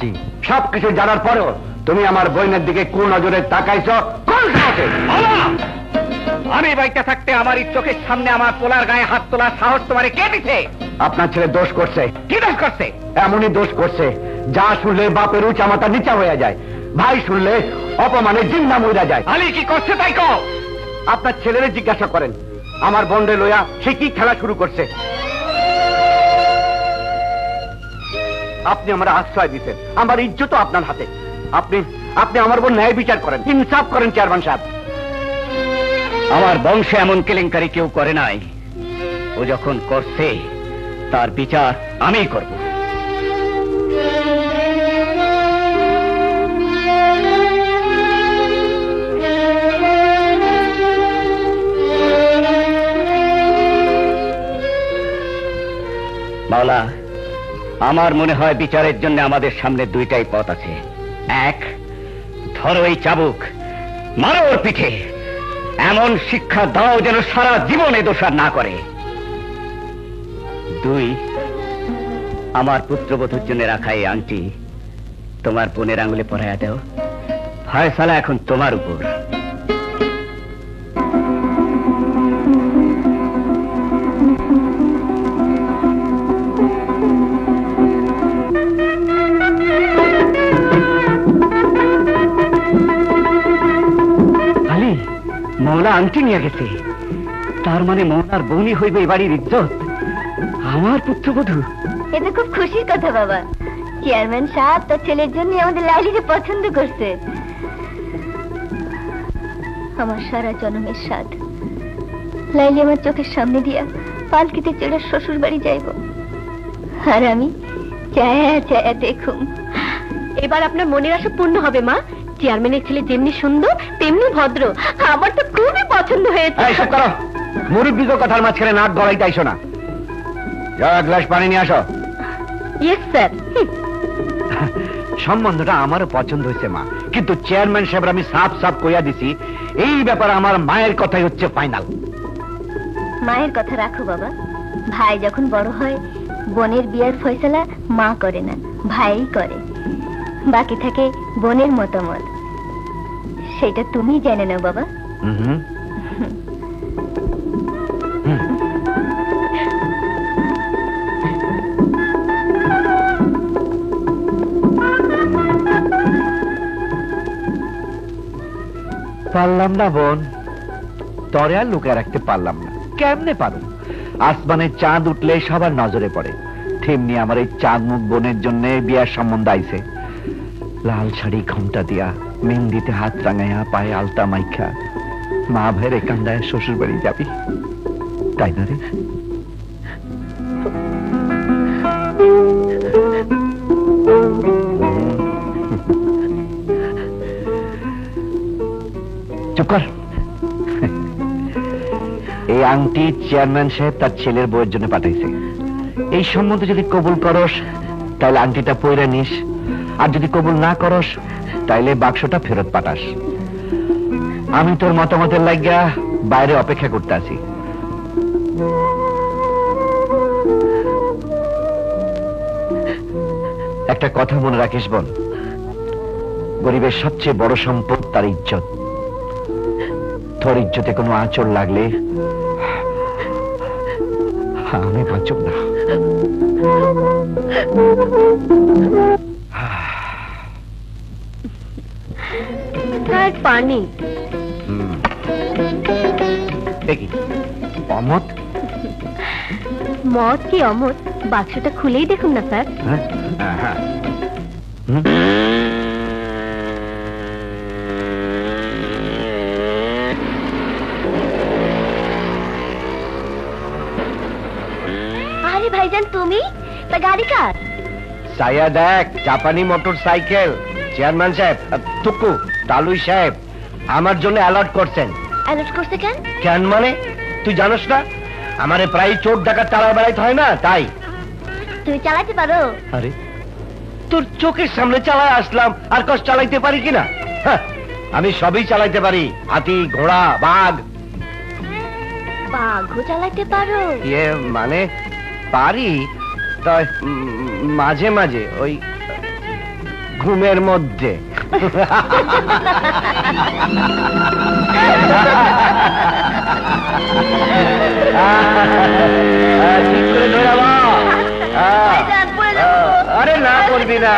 E: জি।
A: সবকিছু জানার পরেও তুমি আমার বোনের দিকে কোন নজরে তাকাইছ? কোন সাহসে?
G: আমি বাইতে থাকতে আমার চোখের সামনে আমার পোলার গায়ে হাত তোলার সাহস তোমারে কে দিছে?
A: আপনার ছেলে দোষ করছে।
G: কি দোষ করছে?
A: এমনই দোষ করছে যা শুনলে বাপের উঁচা মাথা নিচা হয়ে যায়, ভাই শুনলে অপমানে জিন্দা মইরা যায়।
G: আলী কি করছে তাই কও।
A: আপনার ছেলেরে জিজ্ঞাসা করেন, আমার বোনরে লইয়া সে কি খেলা শুরু করছে। আপনি আমার আশ্রয় দিতেন, আমার ইজ্জত আপনার হাতে। আপনি আপনি আমার বোন ন্যায় বিচার করেন, ইনসাফ করেন চেয়ারম্যান সাহেব।
G: আমার বংশে এমন কেলেঙ্কারি কেউ করে নাই। ও যখন করছে তার বিচার আমিই করব। মাওলা, আমার মনে হয় বিচারের জন্য আমাদের সামনে দুইটাই পথ আছে। এক, ধরো এই চাবুক, মারো ওর পিঠে, এমন শিক্ষা দাও যেন সারা জীবনে দোষার না করে। দুই, আমার পুত্রবধূর জন্য রাখা এই আংটি তোমার বোনের আঙুলে পরাইয়া দাও। ফয়সালা এখন তোমার উপর। মৌলা আংটি নিয়ে গেছে, তার মানে মৌলার বৌনি হইবে এই বাড়ির ইজ্জত, আমার পুত্রবধূ।
B: এটা খুব খুশির কথা বাবা। চেয়ারম্যান সাহেব তার ছেলের জন্য আমাদের লাইলিকে পছন্দ করছে। আমার সারা জন্মের স্বাদ লাইলি আমার চোখের সামনে দিয়া পালকিতে চড়ে শ্বশুর বাড়ি যাইব, আর আমি চায়া চায়া দেখুম। এবার আপনার মনের আশা পূর্ণ হবে মা। চেয়ারম্যানের ছেলে যেমনি সুন্দর তেমনি ভদ্র, আমার তো খুবই পছন্দ হয়েছে।
A: এইসব করো, মুরব্বীকে কথার মাঝখানে নাক গলাইতে আইসো না। যাও এক গ্লাস পানি নিয়ে আসো।
B: Yes sir.
A: সম্বন্ধটা আমারও পছন্দ হয়েছে মা, কিন্তু চেয়ারম্যান সাহেব আমি সাফ সাফ কইয়া দিছি এই ব্যাপারে আমার মায়ের কথাই হচ্ছে ফাইনাল।
H: মায়ের কথা রাখো বাবা, ভাই যখন বড় হয় বোনের বিয়ের ফয়সালা মা করে না, ভাই করে। বাকি থাকে বোনের মতামত, সেটা তুমি জেনে নাও বাবা।
A: পারলাম না বোন, তরে আর লুকায় রাখতে পারলাম না। কেমনে পারো? আসমানের চাঁদ উঠলে সবার নজরে পড়ে, তেমনি আমার এই চাঁদ মুখ বোনের জন্য বিয়ার সম্বন্ধ আইছে। লাল শাড়ি ঘোমটা দিয়া, মেহেন্দিতে হাত রাঙাইয়া, পায়ে আলতা মাইখা মা ভাইয়ের একান্দায় শ্বশুর বাড়ি যাবি, তাই না রে? চুপ কর। এই আংটি চেয়ারম্যান সাহেব তার ছেলের বউয়ের জন্য পাঠাইছে। এই সম্বন্ধে যদি কবুল করস তাহলে আংটিটা পইরা নিস, আর যদি কবুল না করস তাইলে বাক্সটা ফেরত পাঠাস। আমি তোর মতামতের লাগিয়া বাইরে অপেক্ষা করতে আছি। একটা কথা মনে রাখিস বোন, গরিবের সবচেয়ে বড় সম্পদ তার ইজ্জত। তোর ইজ্জতে কোনো আঁচড় লাগলে আমি বাঁচব না।
B: পানি
A: দেখি অমত
B: মদ কি অমত, বাক্সটা খুলেই দেখুন না স্যার।
H: আরে ভাইজান তুমি, তা গাড়ি কার?
A: সায়া দেখ, জাপানি মোটর সাইকেল। চেয়ারম্যান সাহেব, টুকু ডালুই সাহেব আমার জন্য অ্যালার্ট করছেন।
H: অ্যালার্ট করছে কেন?
A: কেন মানে তুই জানোস না আমারে প্রায় চোর ডাকাত চালায় বেড়াইতে হয় না, তাই।
H: তুমি চালাতে পারো?
A: আরে তোর চোখের সামনে চালায় আসলাম, আর কষ্ট চালাইতে পারি কিনা? আমি সবই চালাইতে পারি, হাতি, ঘোড়া, বাঘ।
H: বাঘও চালাতে পারো?
A: ইয়ে মানে পারি, তাই মাঝে মাঝে ওই ঘুমের মধ্যে। ঠিক করে ধরে আরে না করবি না।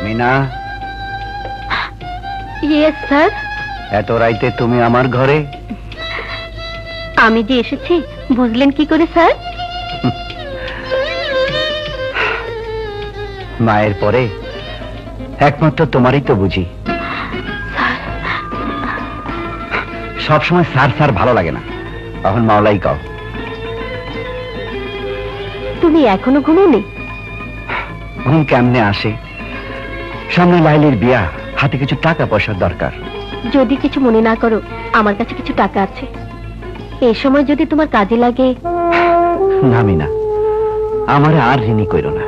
A: Meena,
B: yes sir.
A: এত রাইতে তুমি আমার ঘরে?
B: আমি যে এসেছি বুঝলেন কি করে স্যার?
A: মায়ের পরে একমাত্র তোমারই তো বুঝি। সবসময় স্যার স্যার ভালো লাগে না, এখন মাওলাই কও।
B: তুমি এখনো ঘুমোনি?
A: ঘুম কেমনে আসে, সামনে লাইলির বিয়া, হাতে কিছু টাকা পয়সার দরকার।
B: যদি কিছু মনে না করো, আমার কাছে কিছু টাকা আছে, এই সময় যদি তোমার কাজে লাগে।
A: না মিনা, আমারে আর ঋণী কইরো না।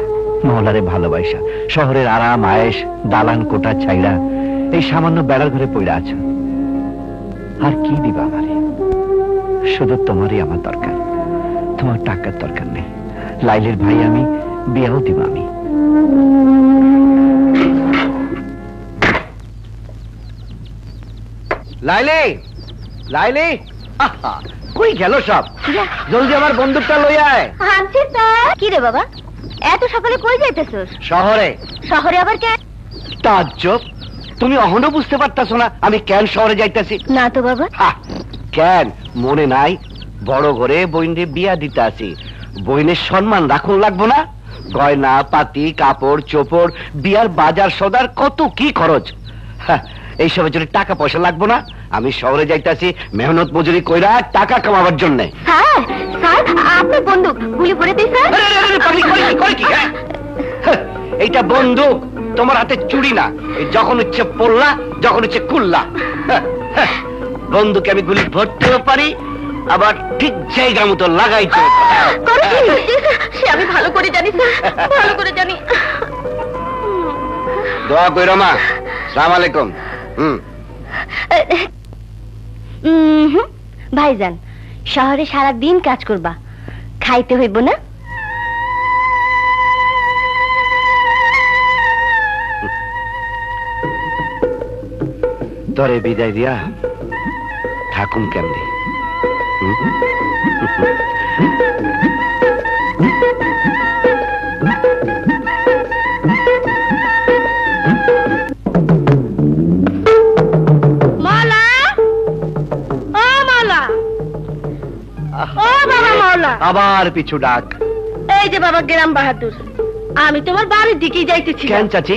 A: মহলারে ভালোবাসা, শহরের আরাম আয়েশ, দালান কোটা ছাইড়া এই সামান্য বেড়ার ঘরে পড়ে আছো। আর কি দিবা আমারে? শুধু তোমারই আমার দরকার, তোমার টাকার দরকার নেই। লাইলির ভাই আমি, বিয়াও দিব আমি। লাইলি, লাইলি, কই গেল সব? জলদি আমার বন্দুকটা লই আয়।
H: আনছি স্যার। কি রে বাবা, এত সকালে কই যাইতেছস?
A: শহরে।
H: শহরে আবার কেন?
A: তাজ্জব, তুমি অহনো বুঝতে পারতাছো না আমি কেন শহরে যাইতাছি?
H: না তো বাবা।
A: কেন মনে নাই? বড় ঘরে বইনে বিয়া দিতে আসি, বইনের সম্মান রাখুন লাগবো না? গয়না পাতি, কাপড় চোপড়, বিয়ার বাজার সদার কত কি খরচ। এইসবের জন্য টাকা পয়সা লাগবো না। আমি শহরে যাইতাছি মেহনত মজুরি কইরা টাকা কামাবার জন্য।
H: স্যার স্যার আপনার বন্দুক গুলি করে দিই স্যার।
A: এইটা বন্দুক, তোমার হাতে চুরি না। এই যখন ইচ্ছে পড়লা, যখন ইচ্ছে খুললা। বন্দুকে আমি গুলি ভরতেও পারি, আবার ঠিক জায়গা মতো লাগাইতে
H: সে আমি ভালো করে জানি স্যার, ভালো করে জানি।
A: দোয়া কইরো মা। সালাম আলাইকুম।
H: ভাইজান, শহরে সারা দিন কাজ করবা, খাইতে হইব না?
A: তরে বিদায় দিয়া থাকুন কেমনি?
B: মালা, ও মালা, ও বাবা মাওলা।
A: আবার পিছু ডাক।
B: এই যে বাবা গ্রাম বাহাদুর, আমি তোমার বাড়ির দিকেই যাইতেছি।
A: কেন চাচি?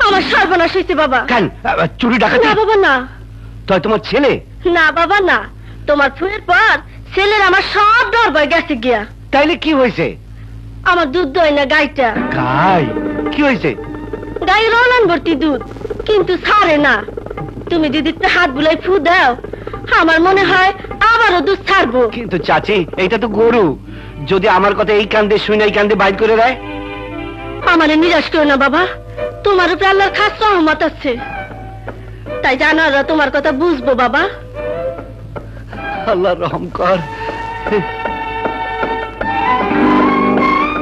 B: আমার সর্বনাশ হয়েছে বাবা।
A: কেন? চুরি ডাকাতি?
B: না বাবা না।
A: তাই তোমার ছেলে?
B: না বাবা না, তোমার ফুয়ের পর ছেলের আমার সব ডর ভয় গেছে গিয়া।
A: তাইলে কি হয়েছে?
B: আমার দুধ দই না গাইটা।
A: গাই? কি হয়েছে?
B: গাই রোলান ভর্তি দুধ, কিন্তু ছাড়ে না। তুমি দিদিতে হাত বুলাই ফু দাও, আমার মনে হয় আবারও দুধ ছাড়বো।
A: কিন্তু চাচি, এইটা তো গরু। যদি আমার কথা এই কান্দে শুনে এই কান্দে বাইর করে দেয়?
B: আমারে নিরাশ করো না বাবা, তোমার উপরে আল্লাহর খাস রহমত আছে, তাই জানারা তোমার কথা বুঝবো বাবা।
A: আল্লাহ রহম কর।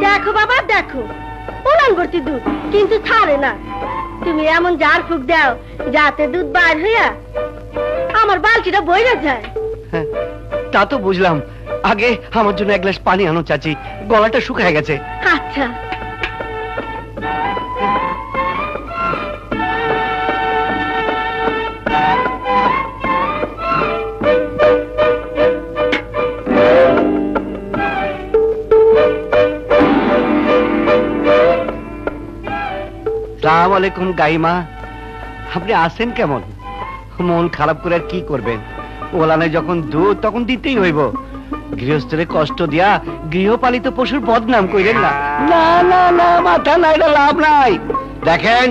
B: দেখো বাবা দেখো, উলান ভর্তি দুধ, কিন্তু ছাড়ে না। তুমি এমন জার ফুক দাও যাতে দুধ বার হইয়া আমার বালতিটা বইরা যায়।
A: তা তো বুঝলাম। আগে আমার জন্য এক গ্লাস পানি আনো চাচি, গলাটা শুকায় গেছে।
B: আচ্ছা।
A: সালাম আলাইকুম গাইমা। আপনি আছেন কেমন? মন খারাপ করে আর কি করবেন? ওলানে যখন দুধ তখন দিতেই হইব। গৃহস্থরে কষ্ট দিয়া গৃহপালিত পশুর বদনাম কইলেন না। না না না, মাথা নাই, লাভ নাই। দেখেন,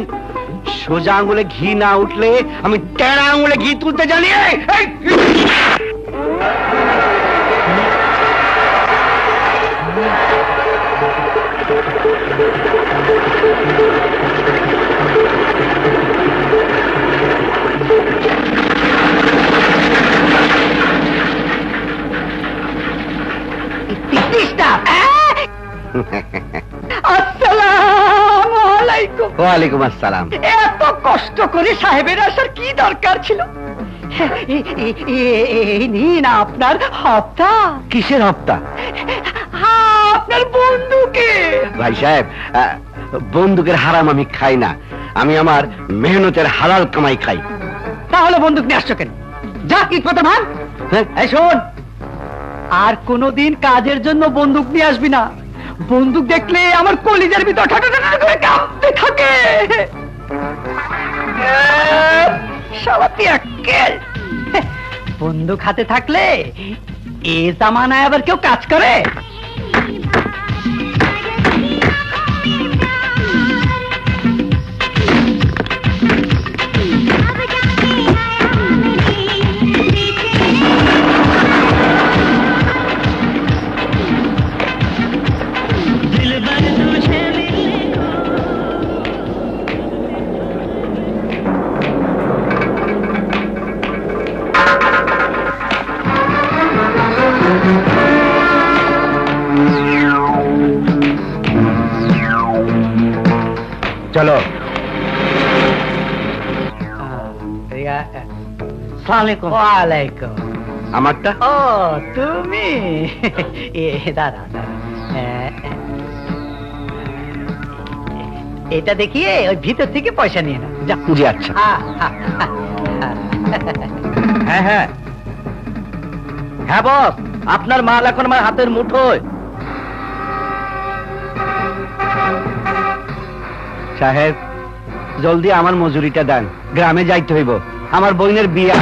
A: সোজা আঙুলে ঘি না উঠলে আমি টেরা আঙুলে ঘি তুলতে জানি।
E: আসসালামু আলাইকুম।
A: ওয়ালাইকুম আসসালাম।
E: এত কষ্ট করে সাহেবের আসার কি দরকার ছিল? এই নিন আপনার হপ্তা।
A: কিসের হপ্তা?
E: আপনার বন্ধুকে।
A: ভাই সাহেব, বন্দুকের হারাম আমি খাই না। আমি আমার মেহনতের হালাল কামাই খাই।
E: তাহলে বন্দুক নিয়ে আসছো কেন? যা কি কথা ভান। এই শোন, আর কোনদিন কাজের জন্য বন্দুক নিয়ে আসবি না। বন্দুক দেখলে আমার কলিজার ভিতর ঠাটা করে কাঁপতে থাকে। শালাতি আক্কেল। বন্দুক হাতে থাকলে এ জামানায় আবার কেউ কাজ করে?
A: চলো।
E: ওয়ালাইকুম।
A: আমারটা?
E: ও তুমি? দাঁড়া দাঁড়া, এটা দেখিয়ে ওই ভিতর থেকে পয়সা নিয়ে নাও।
A: জি আচ্ছা।
D: হ্যাঁ হ্যাঁ হ্যাঁ বস, আপনার মাল এখন আমার হাতের মুঠোয়।
A: সাহেব, জলদি আমার মজুরিটা দেন, গ্রামে যাইতে হইব।
G: আমার বোনের বিয়া।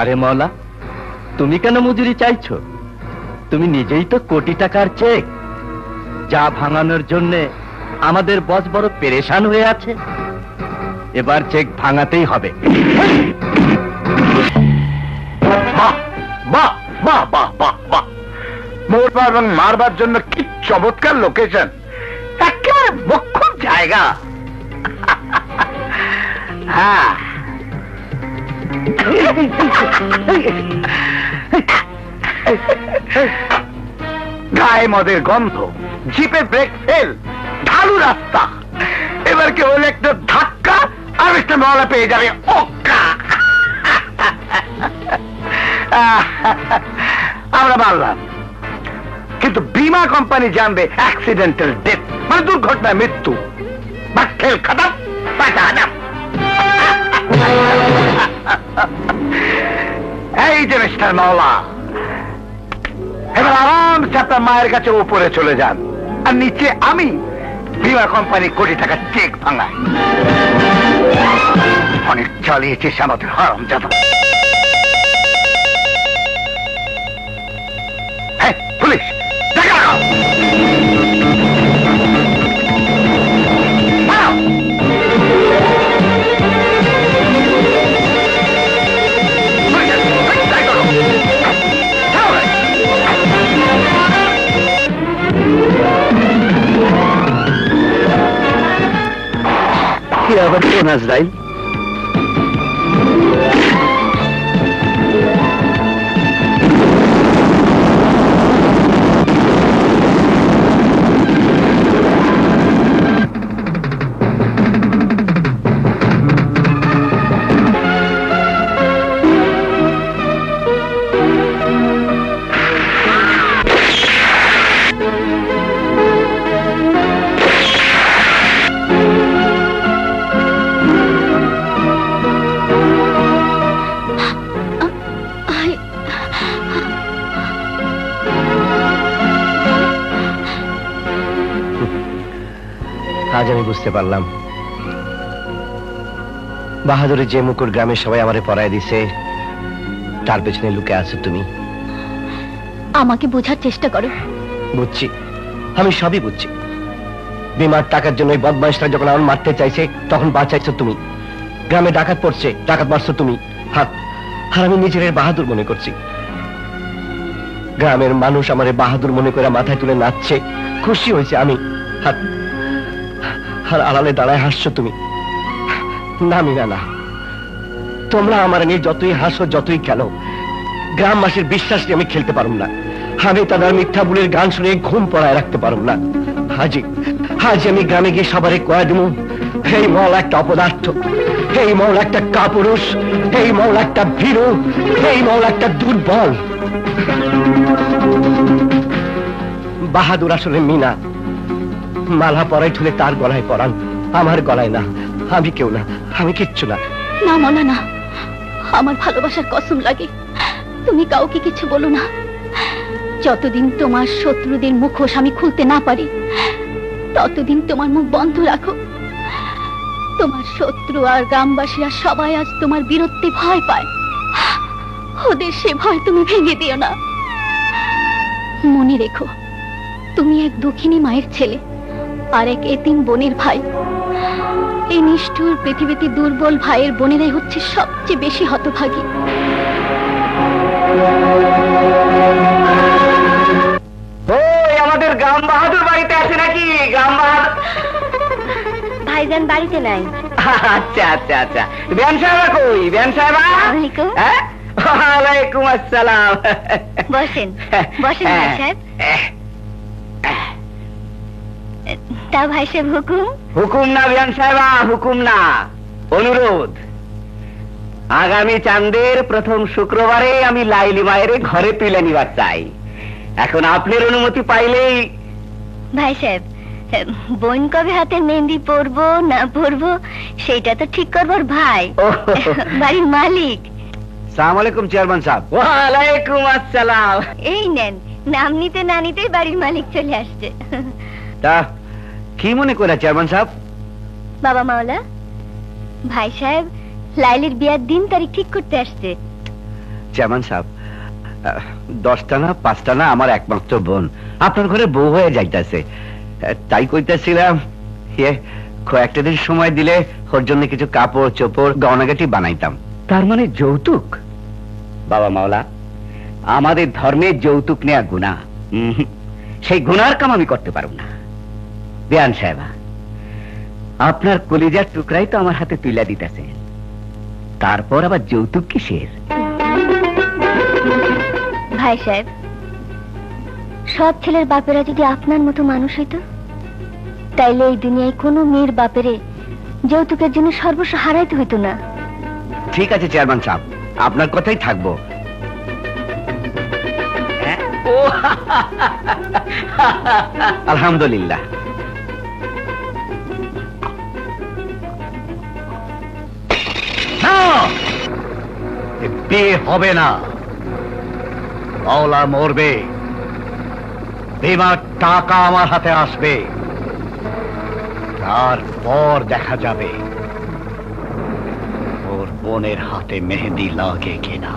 D: আরে মওলা, তুমি কেন মজুরি চাইছো? তুমি নিজেই তো কোটি টাকার চেক, যা ভাঙানোর জন্য আমাদের বস বড় পেরেশান হয়ে আছে। এবার চেক ভাঙাতেই হবে।
A: বাহ বাহ বাহ বাহ বাহ বাহ, মরবার এবং মারবার জন্য কি চমৎকার লোকেশন, একেবারে মোক্ষম জায়গা। হ্যাঁ, গায়ে মদের গন্ধ, জিপে ব্রেক ফেল, ঢালু রাস্তা, এবার কি হলে একটা ধাক্কা আর একটা মহলা পেয়ে যাবে ওকা। আমরা মানলাম, কিন্তু বীমা কোম্পানি জানবে অ্যাক্সিডেন্টাল ডেথ, মানে দুর্ঘটনায় মৃত্যু। বাট খেল খতম, পাটা হাজাম। এই যে মিস্টার মাওলা, এবার আরামসে আপনার মায়ের কাছে উপরে চলে যান, আর নিচে আমি বীমা কোম্পানি কোটি টাকা চেক ভাঙাই। অনেক চালিয়েছিস আমাদের হারামজাদা। হ্যাঁ, পুলিশ দেখা রাখো। কি আবার কোন আজরাইল?
C: আজ আমি বুঝতে পারলাম, বাহাদুরের যে মুকুট গ্রামের সবাই আমারে পরায় দিছে, তার পেছনে লুকে আছো তুমি।
H: আমাকে বোঝার চেষ্টা করো।
C: বুঝছি, আমি সবই বুঝছি। বিমার টাকার জন্য ওই বদমাইশটা যখন আমার মারতে চাইছে, তখন বাঁচাইছো তুমি। গ্রামে ডাকাত পড়ছে, ডাকাত মারছো তুমি। আর আমি নিজের বাহাদুর মনে করছি। গ্রামের মানুষ আমারে বাহাদুর মনে করে মাথায় তুলে নাচছে, খুশি হয়েছে আমি। আর আড়ালে দাঁড়ায় হাসছো তুমি। না মিনা, না, তোমরা আমার নিয়ে যতই হাসো, যতই খেলো, গ্রামবাসীর বিশ্বাস নিয়ে আমি খেলতে পারুম না। আমি তাদের মিথ্যা বুলের গান শুনে ঘুম পড়ায় রাখতে পারুম না। হাজি আমি গ্রামে গিয়ে সবারে কয়া দেবো, এই মল একটা অপদার্থ, এই মল একটা কাপুরুষ, এই মল একটা ভীরু, এই মল একটা দুর্বল। বাহাদুর আসলে মিনা। মালা পরাই ঠুলে তার গলায় পরান, আমার গলায় না। আমি কেউ না, আমি কিচ্ছু না।
H: না মনা, না, আমার ভালোবাসার কসম লাগে, তুমি কাউকে কিছু বলো না। যতদিন তোমার শত্রুদের মুখোশ আমি খুলতে না পারি, ততদিন তোমার মুখ বন্ধ রাখো। তোমার শত্রু আর গ্রামবাসীরা সবাই আজ তোমার বীরত্বে ভয় পায়। ওদের সে ভয় তুমি ভেঙে দিও না। মনে রেখো, তুমি এক দুঃখিনী মায়ের ছেলে আর এক এতিম বোনের ভাই। এই নিষ্ঠুর পৃথিবীতে দুর্বল ভাইয়ের বোনেরাই হচ্ছে সবচেয়ে বেশি হতভাগী।
G: ওই আমাদের গ্রাম বাহাদুর বাড়িতে আছে নাকি? গ্রাম বাহাদুর
H: ভাইজান বাড়িতে নাই।
G: আচ্ছা আচ্ছা আচ্ছা, বেন সাহেবা কই? বেন সাহেবা, হ্যাঁ, ওয়ালাইকুম আসসালাম।
H: বসেন বসেন ভাই সাহেব। তা ভাই সাহেব হুকুম?
G: হুকুম না বেন সাহেবা, হুকুম না, অনুরোধ। আগামী চাঁদের প্রথম শুক্রবারে আমি লাইলি মায়ের ঘরে তুলে নিবার চাই। এখন আপনার অনুমতি পাইলেই।
H: ভাই সাহেব, বোন কবে হাতে মেহেন্দি পরবো না পরবো সেটা তো ঠিক করবার ভাই, বাড়ির মালিক।
A: সালাম আলাইকুম চেয়ারম্যান সাহেব।
G: ওয়ালাইকুম আসসালাম।
H: এই নেন নাম নিতে না নিতেই বাড়ির মালিক চলে আসছে।
G: তা কি মনে করে চেয়ারম্যান সাহেব?
H: বাবা মাওলা, ভাই সাহেব লাইলির বিয়ার দিন তারিখ ঠিক করতে আসছে।
G: চেয়ারম্যান সাহেব, 10টা না 5টা না আমার একমাত্র বোন আপনার ঘরে বউ হয়ে যাইতেছে, তাই কইতেছিলাম কয়েকটা দিন সময় দিলে ওর জন্য কিছু কাপড় চোপড় গহনাগাটি বানাইতাম। তার মানে যৌতুক? বাবা মাওলা, আমাদের ধর্মে যৌতুক নেয়া গুনাহ, সেই গুনার কাম আমি করতে পারব না। বেয়ান সাহেবা, আপনার কলিজার টুকরাই তো আমার হাতে তুইলা দিতেছে, তারপর আবার যৌতুক কিসের?
H: ভাই সাহেব, সব ছেলের বাপেরা যদি আপনার মতো মানুষ হইতো, তাইলে এই দুনিয়ায় কোনো মেয়ের বাপেরে যৌতুকের জন্য সর্বস্ব হারাইতে হইতো না।
G: ঠিক আছে চেয়ারম্যান সাহেব, আপনার কথাই থাকবো। আলহামদুলিল্লাহ।
C: বিয়ে হবে না, মাওলা মরবে, বিমার টাকা আমার হাতে আসবে, তারপর দেখা যাবে ওর বোনের হাতে মেহেদি লাগে কিনা।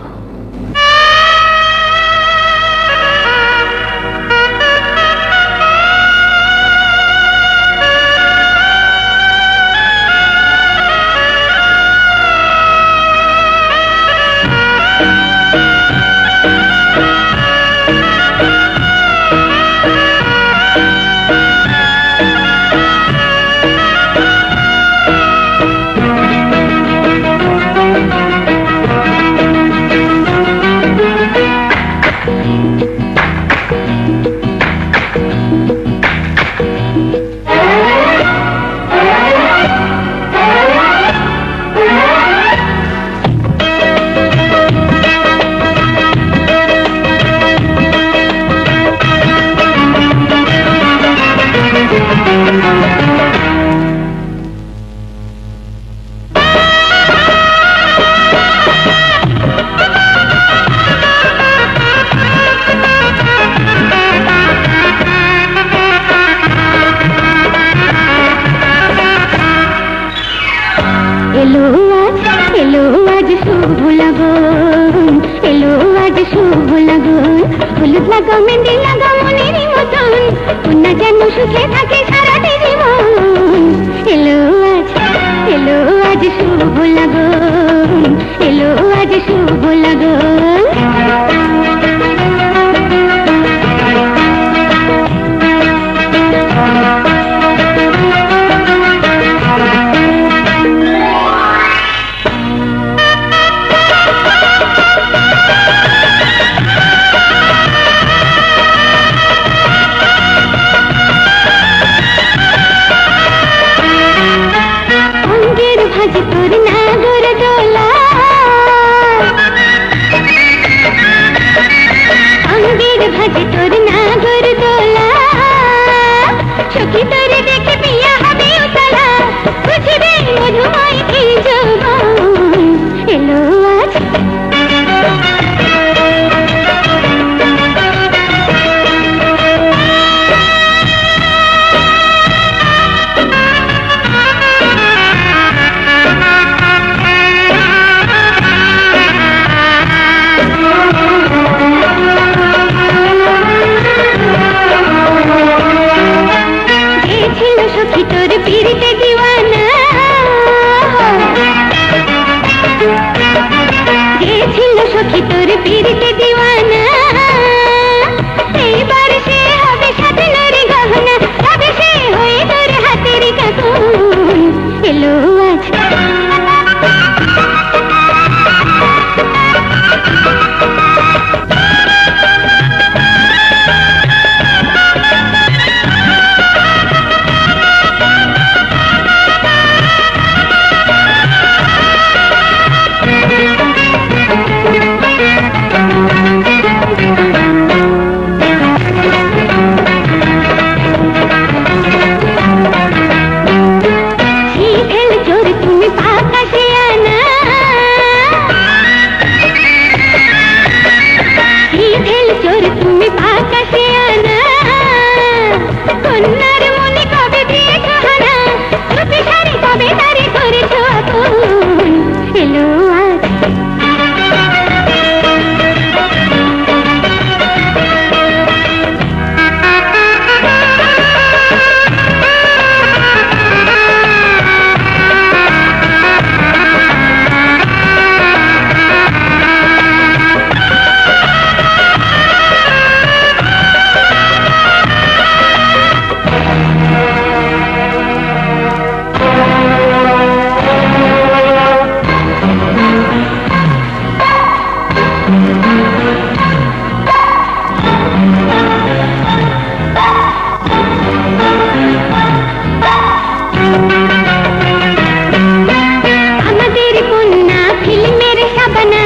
H: আমাদের কন্যা ফিল্মের শাবানা,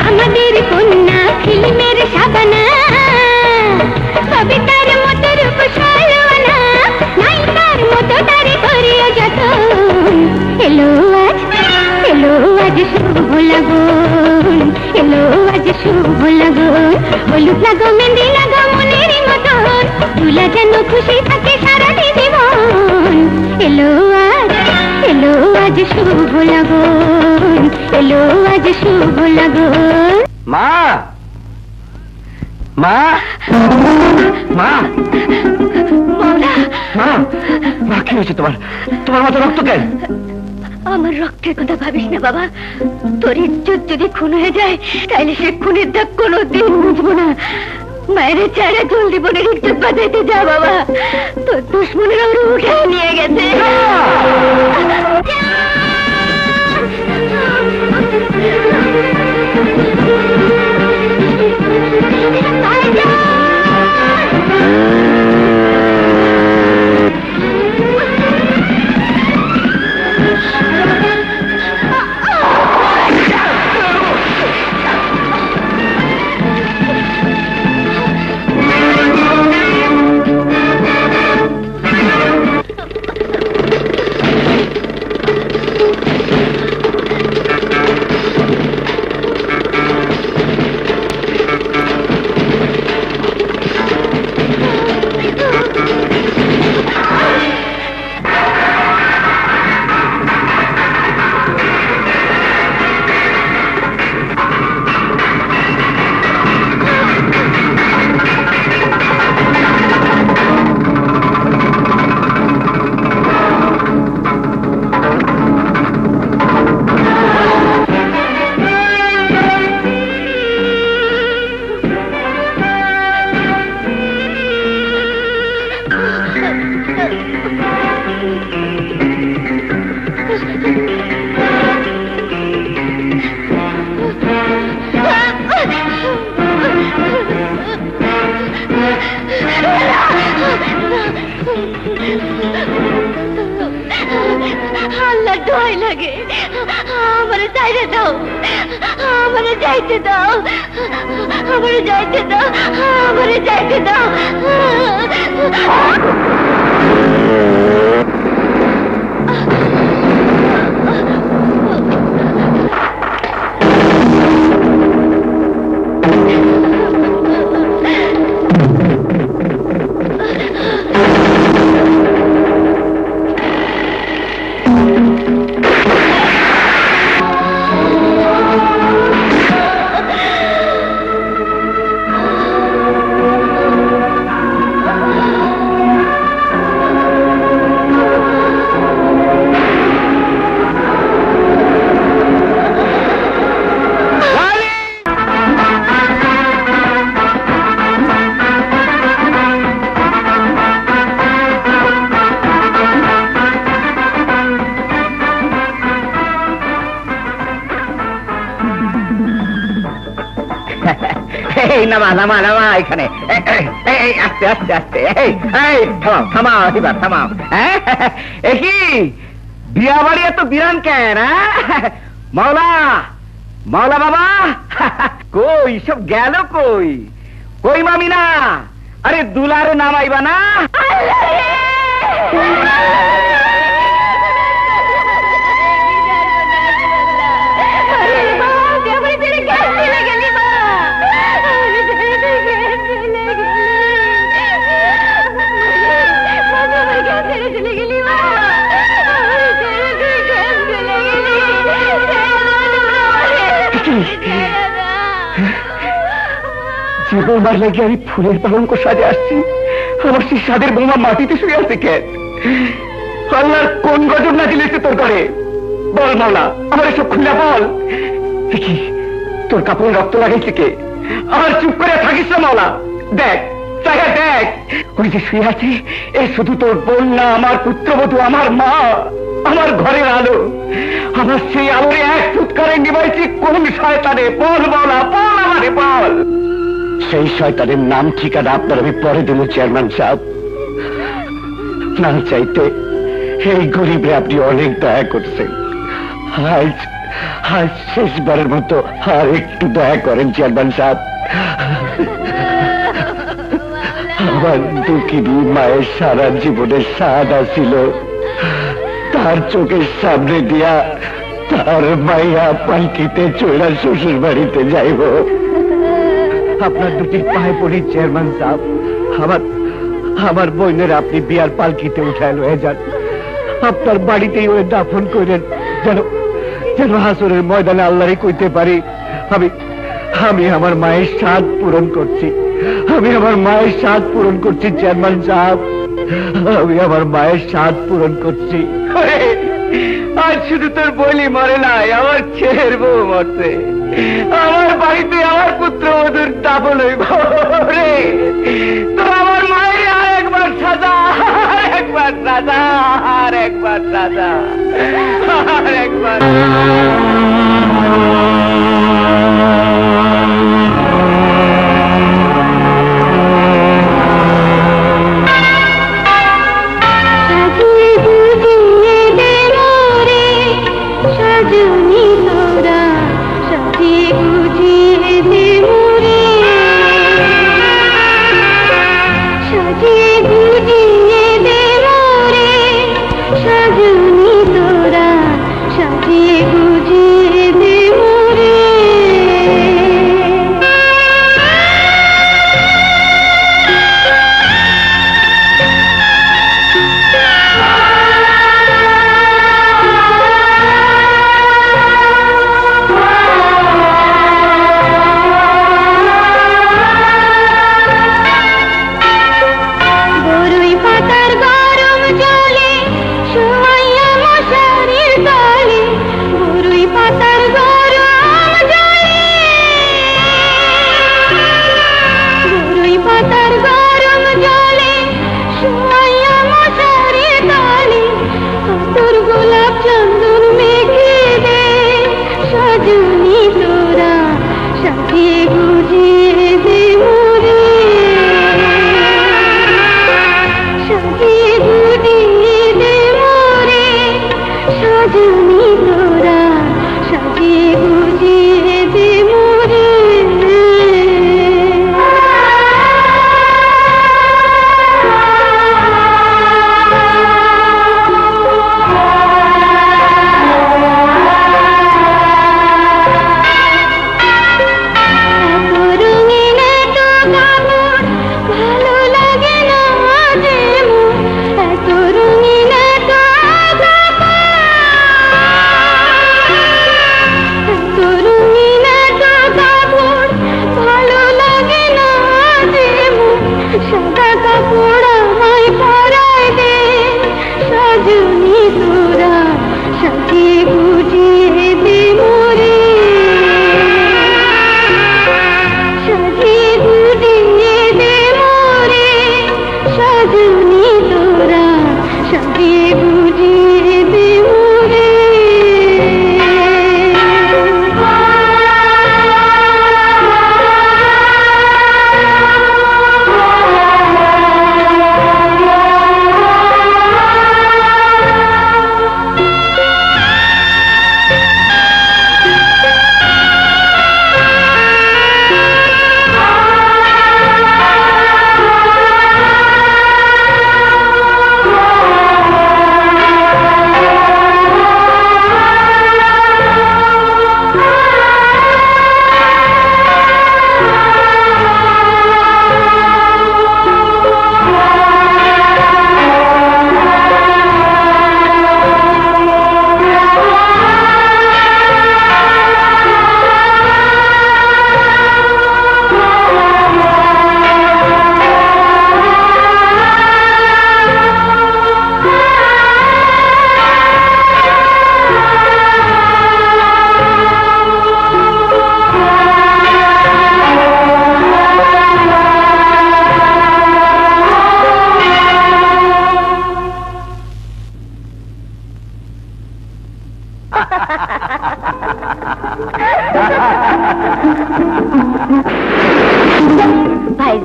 H: আমাদের কন্যা ফিল্মের শাবানা, কবিতার মতো রূপ সলোনা, নায়িকার মতো তারে করিও যতন। এলো আজ শুভ লগন, এলো আজ শুভ লগন, হলুদ লাগো মেহেন্দি লাগো মনের মতন, তুলা যেন খুশি থাকে সারাটি জীবন। এলো আজ শুভ লগন, এলো আজ শুভ লগন।
C: মা মা মা
B: মৌলা,
C: মা মা, কি হয়েছে তোমার? তোমার মাথা রক্ত কেন?
B: আমার রক্তের কথা ভাবিস না বাবা। তোর ইজ্জত যদি খুন হয়ে যায় তাহলে সে খুনের দাগ কোনোদিন বুঝবো না। মায়ের ছেড়ে জলদি বোনের ইজ্জত বাঁচাইতে যা বাবা, তোর দুশ্মনের ওরা উঠে নিয়ে গেছে। আল্লাহ দোহাই লাগে, আমারে যাইতে দাও, আমারে যাইতে দাও, আমারে যাইতে দাও, আমারে যাইতে দাও।
G: এই নামা নামা নামা এখানে, আস্তে আস্তে আস্তে, থামাও থামাও, এবার থামাও। এ কি বিয়া বাড়ি এত বিরান কেন? মাওলা মাওলা বাবা, কই সব গেল কই? কই মামিনা? আরে দুলারে নামাইবা না?
C: যে বৌমার লাগে আমি ফুলের পালঙ্ক সাজে আসছি, আমার সেই সাদের বৌমা মাটিতে শুয়ে আছে কেন? আল্লাহর কোন গজব না দিলেছে তোর ঘরে? বল মাওলা, আমার এসব খুলে বল। দেখি তোর কাপড়ে রক্ত লাগাইছে কে? আর চুপ করে থাকিস না মাওলা, দেখ জায়গা দেখ, ওই যে শুয়ে আছে এ শুধু তোর বোন না, আমার পুত্রবধূ, আমার মা, আমার ঘরের আলো। আমার সেই আলোরে এক ফুৎকারে নিবাইছি কোন শয়তানে? বল মাওলা, বল আমারে বল।
A: সেই শয়তানের নাম ঠিকানা আপনার আমি পরে দেব চেয়ারম্যান সাহেব। না চাইতে এই গরিবরে আপনি অনেক দয়া করছেন। আজ আজ শেষবারের মতো আর একটু দয়া করেন চেয়ারম্যান সাহেব। আমার দুঃখিনী মায়ের সারা জীবনের সাদা ছিল, তার চোখের সামনে দিয়া তার মাইয়া পালকিতে চলে শ্বশুর বাড়িতে যাইব।
C: আপনার দুটি পায়ে পড়ি চেয়ারম্যান সাহেব, আমার বোনের আপনি বিয়ার পালকিতে উঠায় লয়ে যান, আপনার বাড়িতেই ওই দাফন করেন, যেন যেন হাসরের ময়দানে আল্লাহরে কইতে পারি আমি আমার মায়ের স্বাদ পূরণ করছি, আমি আমার মায়ের স্বাদ পূরণ করছি চেয়ারম্যান সাহেব, আমি আমার মায়ের স্বাদ পূরণ করছি।
G: আর শুধু তোর বলি মরে নাই, আমার ছেলের বউ মরছে, আমার বাড়িতে আমার পুত্র মধুর দাফন হইব রে। তো আমার মায়ের আর একবার সাজা, আর একবার সাজা, আর একবার সাজা, আর একবার।
B: সাজনি তোরা সাজিয়ে গুজিয়ে দে মোরে।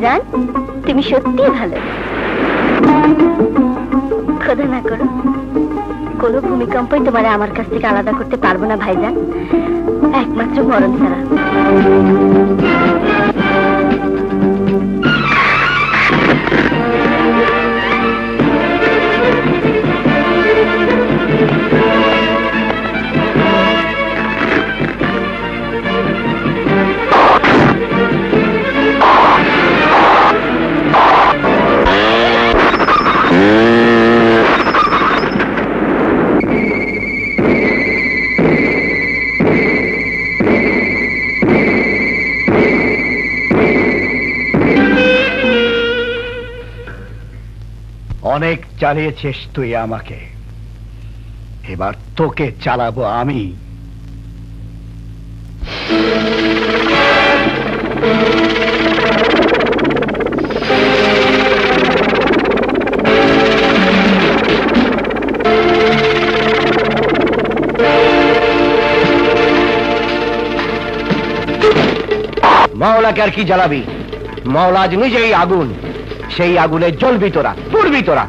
H: ভাইজান, তুমি সত্যিই ভালো। খোদা না করো কোনো ভূমিকম্পই তোমার আমার কাছ থেকে আলাদা করতে পারবো না ভাইজান, একমাত্র মরণ ছাড়া।
C: অনেক চালিয়েছিস তুই আমাকে, এবার তোকে চালাবো আমি।
A: মাওলাকে আর কি জ্বালাবি? মাওলা আজ নিজেই আগুন, সেই আগুনে জ্বলবি তোরা, পুড়বি তোরা,